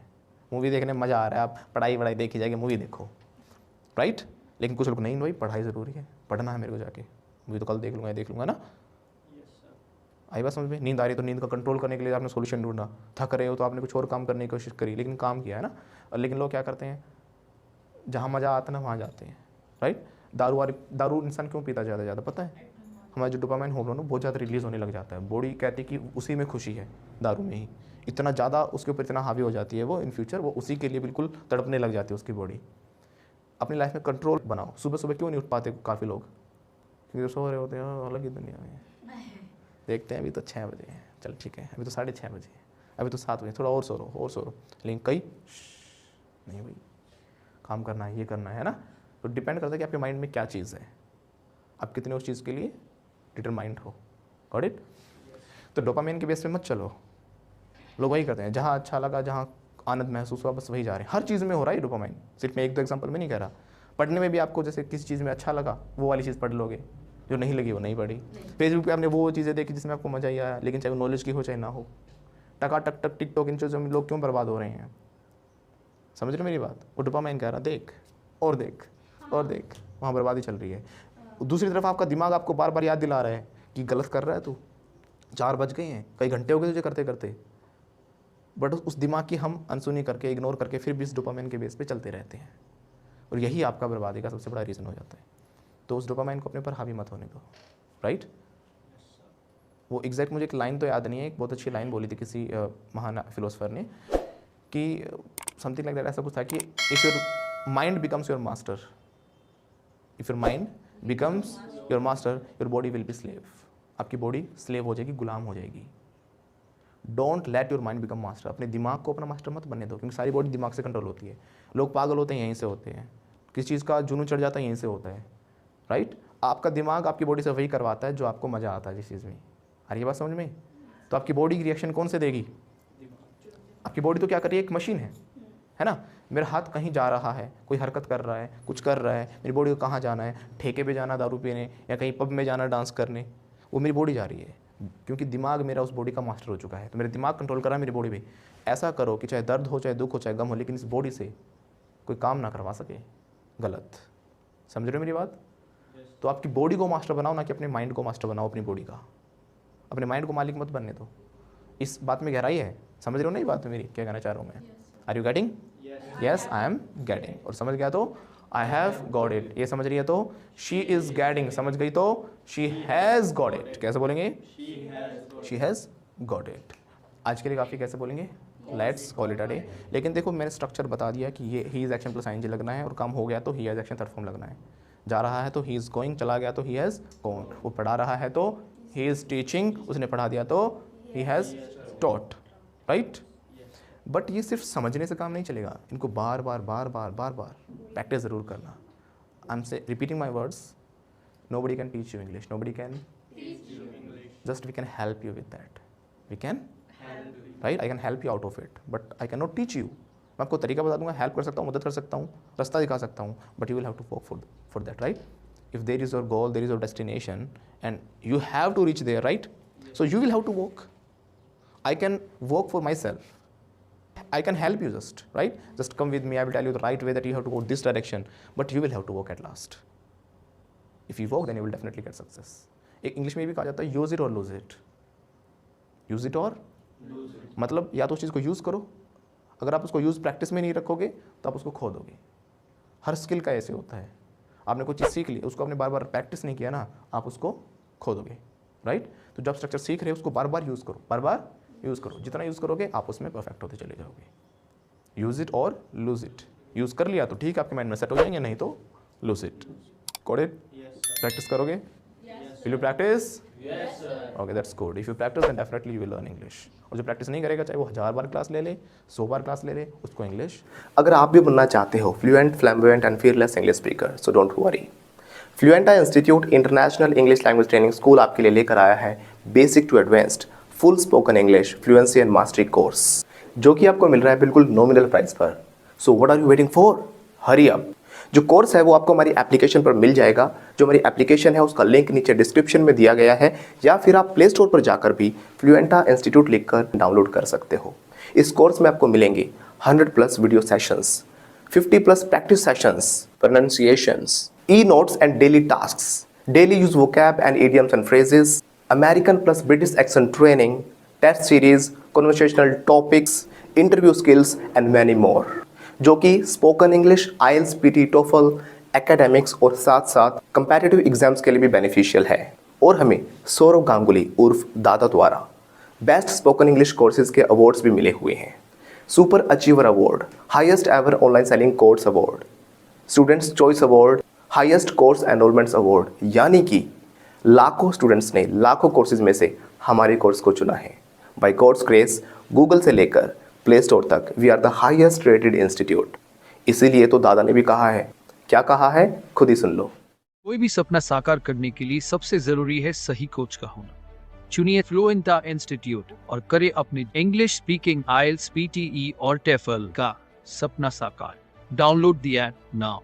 मूवी देखने में मज़ा आ रहा है, आप पढ़ाई वढ़ाई देखी जाएगी, मूवी देखो, राइट। लेकिन कुछ लोग नहीं, भाई पढ़ाई ज़रूरी है, पढ़ना है मेरे को जाके, मूवी तो कल देख लूँगा ना। आई बात समझ में? नींद आ रही है तो नींद का कंट्रोल करने के लिए आपने सोल्यूशन ढूंढा, थक रहे हो तो आपने कुछ और काम करने की कोशिश करी, लेकिन काम किया है ना। और लेकिन लोग क्या करते हैं, जहाँ मज़ा आता है ना वहाँ जाते हैं, राइट। दारू इंसान क्यों पीता ज़्यादा पता है? हमारा जो डोपामाइन हार्मोन है बहुत ज़्यादा रिलीज़ होने लग जाता है, बॉडी कहती है कि उसी में खुशी है, दारू में ही, इतना ज़्यादा उसके ऊपर इतना हावी हो जाती है वो, इन फ्यूचर वो उसी के लिए बिल्कुल तड़पने लग जाती है उसकी बॉडी। अपनी लाइफ में कंट्रोल बनाओ। सुबह सुबह क्यों नहीं उठ पाते काफ़ी लोग? क्योंकि सो रहे होते हैं अलग ही दुनिया में। देखते हैं अभी तो 6 बजे हैं, चल ठीक है, अभी तो 6:30 बजे है, अभी तो 7 बजे, थोड़ा और सो रहो। लेकिन कई नहीं भाई, काम करना है, ये करना है ना। तो डिपेंड करता है कि आपके माइंड में क्या चीज़ है, आप कितने उस चीज़ के लिए डिटरमाइंड हो। Got it? तो डोपामाइन के बेस पे मत चलो। लोग वही करते हैं, जहाँ अच्छा लगा, जहाँ आनंद महसूस हुआ, बस वही जा रहे हैं। हर चीज़ में हो रहा है डोपामाइन, सिर्फ मैं एक दो एग्जांपल में नहीं कह रहा। पढ़ने में भी आपको जैसे किसी चीज़ में अच्छा लगा वो वाली चीज़ पढ़ लोगे, जो नहीं लगी वो नहीं पढ़ी। फेसबुक पे आपने वो चीज़ें देखी जिसमें आपको मज़ा ही आया, लेकिन चाहे वो नॉलेज की हो चाहे ना हो। टका टक टक टिकटॉक, इन चीज़ों में लोग क्यों बर्बाद हो रहे हैं? समझ रहे मेरी बात? वो डोपामाइन कह रहा देख और देख और देख, वहाँ बर्बादी चल रही है। दूसरी तरफ आपका दिमाग आपको बार बार याद दिला रहा है कि गलत कर रहा है तू, 4 बज गए हैं, कई घंटे हो गए तुझे करते करते। बट उस दिमाग की हम अनसुनी करके, इग्नोर करके फिर भी इस डोपामाइन के बेस पे चलते रहते हैं, और यही आपका बर्बादी का सबसे बड़ा रीज़न हो जाता है। तो उस डोपामाइन को अपने पर हावी मत होने दो, राइट। वो एग्जैक्ट मुझे एक लाइन तो याद नहीं है, एक बहुत अच्छी लाइन बोली थी किसी महान फिलोसफर ने कि समथिंग लाइक दैट, ऐसा कुछ था कि if your mind becomes your master, if your mind becomes your master, your body will be slave. आपकी बॉडी स्लेव हो जाएगी, गुलाम हो जाएगी। Don't let your mind become master. अपने दिमाग को अपना मास्टर मत बनने दो, क्योंकि सारी बॉडी दिमाग से कंट्रोल होती है। लोग पागल होते हैं यहीं से होते हैं, किसी चीज़ का जुनून चढ़ जाता है यहीं से होता है, राइट। आपका दिमाग आपकी बॉडी से वही करवाता है जो आपको मज़ा आता है जिस चीज़ में। आ रही है बात समझ में? तो आपकी बॉडी की रिएक्शन कौन से देगी? आपकी बॉडी तो क्या कर रही है, एक मशीन है ना। मेरा हाथ कहीं जा रहा है, कोई हरकत कर रहा है, कुछ कर रहा है, मेरी बॉडी को कहाँ जाना है, ठेके पे जाना दारू पीने, या कहीं पब में जाना डांस करने, वो मेरी बॉडी जा रही है, क्योंकि दिमाग मेरा उस बॉडी का मास्टर हो चुका है। तो मेरे दिमाग कंट्रोल कर रहा है मेरी बॉडी पे। ऐसा करो कि चाहे दर्द हो, चाहे दुख हो, चाहे गम हो, लेकिन इस बॉडी से कोई काम ना करवा सके गलत। समझ रहे हो मेरी बात? तो आपकी बॉडी को मास्टर बनाओ, ना कि अपने माइंड को मास्टर बनाओ अपनी बॉडी का। अपने माइंड को मालिक मत बनने दो। इस बात में गहराई है, समझ रहे हो ना ये बात मेरी क्या कहना चाह रहा हूँ मैं? Are you getting? Yes, I am getting. और समझ गया तो आई हैव गॉट इट। ये समझ रही है तो शी इज गेटिंग। समझ गई तो शी हैज़ गॉट इट। कैसे बोलेंगे? She has got it. आज के लिए काफ़ी, कैसे बोलेंगे? Let's call it a day. लेकिन देखो मैंने स्ट्रक्चर बता दिया कि ये he is action plus ING लगना है, और काम हो गया तो he has action third form लगना है। जा रहा है तो ही इज़ गोइंग, चला गया तो ही हैज़ गॉन, वो पढ़ा रहा है तो ही इज़ टीचिंग, उसने पढ़ा दिया तो he has taught, right. But ये सिर्फ समझने से काम नहीं चलेगा, इनको बार बार प्रैक्टिस ज़रूर करना। आई एम से repeating my words, nobody can teach you English, nobody can teach you English, just we can help you with that, we can help you, right, I can help you out of it, but I cannot teach you। मैं आपको तरीका बता दूंगा, help कर सकता हूँ, मदद कर सकता हूँ, रास्ता दिखा सकता हूँ, but you will have to work for that, right। if there is your goal, there is your destination and you have to reach there, right, so you will have to work। I can work for myself, I can help you, just come with me, I will tell you the right way that you have to go this direction, but you will have to work at last। If you work, then you will definitely get success। एक English में भी कहा जाता है use it और lose it. Use it और lose it मतलब या तो उस चीज़ को यूज़ करो, अगर आप उसको यूज़ प्रैक्टिस में नहीं रखोगे तो आप उसको खो दोगे। हर स्किल का ऐसे होता है, आपने कोई चीज़ सीख ली, उसको आपने बार बार प्रैक्टिस नहीं किया ना, आप उसको खो दोगे, राइट। तो जब स्ट्रक्चर सीख रहे हो उसको बार बार यूज़ करो, जितना यूज़ करोगे आप उसमें परफेक्ट होते चले जाओगे। यूज़ इट और लूज इट। यूज़ कर लिया तो ठीक है, आपके माइंड में सेट हो जाएंगे, नहीं तो lose it. Got it? Yes, sir. Practice करोगे? Yes. Will you practice? Yes, sir. Okay, that's good. If you practice, then definitely you will learn English. और जो प्रैक्टिस नहीं करेगा, चाहे वो 1000 बार क्लास ले ले, 100 बार क्लास ले ले, उसको इंग्लिश। अगर आप भी बनना चाहते हो fluent, flamboyant and fearless English speaker, so don't worry. Fluenta institute international English language training school आपके लिए लेकर आया है basic to advanced full spoken English fluency and mastery course, जो कि आपको मिल रहा है बिल्कुल नॉमिनल प्राइस पर। So what are you waiting for? Hurry up. जो कोर्स है वो आपको हमारी एप्लीकेशन पर मिल जाएगा। जो हमारी एप्लीकेशन है उसका लिंक नीचे डिस्क्रिप्शन में दिया गया है, या फिर आप प्ले स्टोर पर जाकर भी फ्लुएंटा इंस्टीट्यूट लिखकर डाउनलोड कर सकते हो। इस कोर्स में आपको मिलेंगे 100+ video sessions, 50+ practice sessions, pronunciations, e notes and daily tasks, daily use vocab and idioms and phrases, American plus British accent training, test series, conversational topics, interview skills and many more, जो कि spoken English, IELTS, PT, TOEFL, academics और साथ साथ comparative exams के लिए भी beneficial है। और हमें सौरव गांगुली उर्फ दादा द्वारा बेस्ट स्पोकन इंग्लिश कोर्सेज के अवार्ड्स भी मिले हुए हैं। Super achiever award, highest ever online selling course award, students choice award, highest course enrolments award, यानी कि लाखों स्टूडेंट्स ने लाखों कोर्सेज में से हमारे कोर्स को चुना है। बाय गॉड्स ग्रेस, गूगल से लेकर प्ले स्टोर तक we are the highest rated institute. इसीलिए तो दादा ने भी कहा है, क्या कहा है खुद ही सुन लो। कोई भी सपना साकार करने के लिए सबसे जरूरी है सही कोच का होना। चुनिए फ्लुएंटा इंस्टीट्यूट और करें अपने इंग्लिश स्पीकिंग, आईएलटीएस, पीटीई और टेफल का सपना साकार। Download the app now.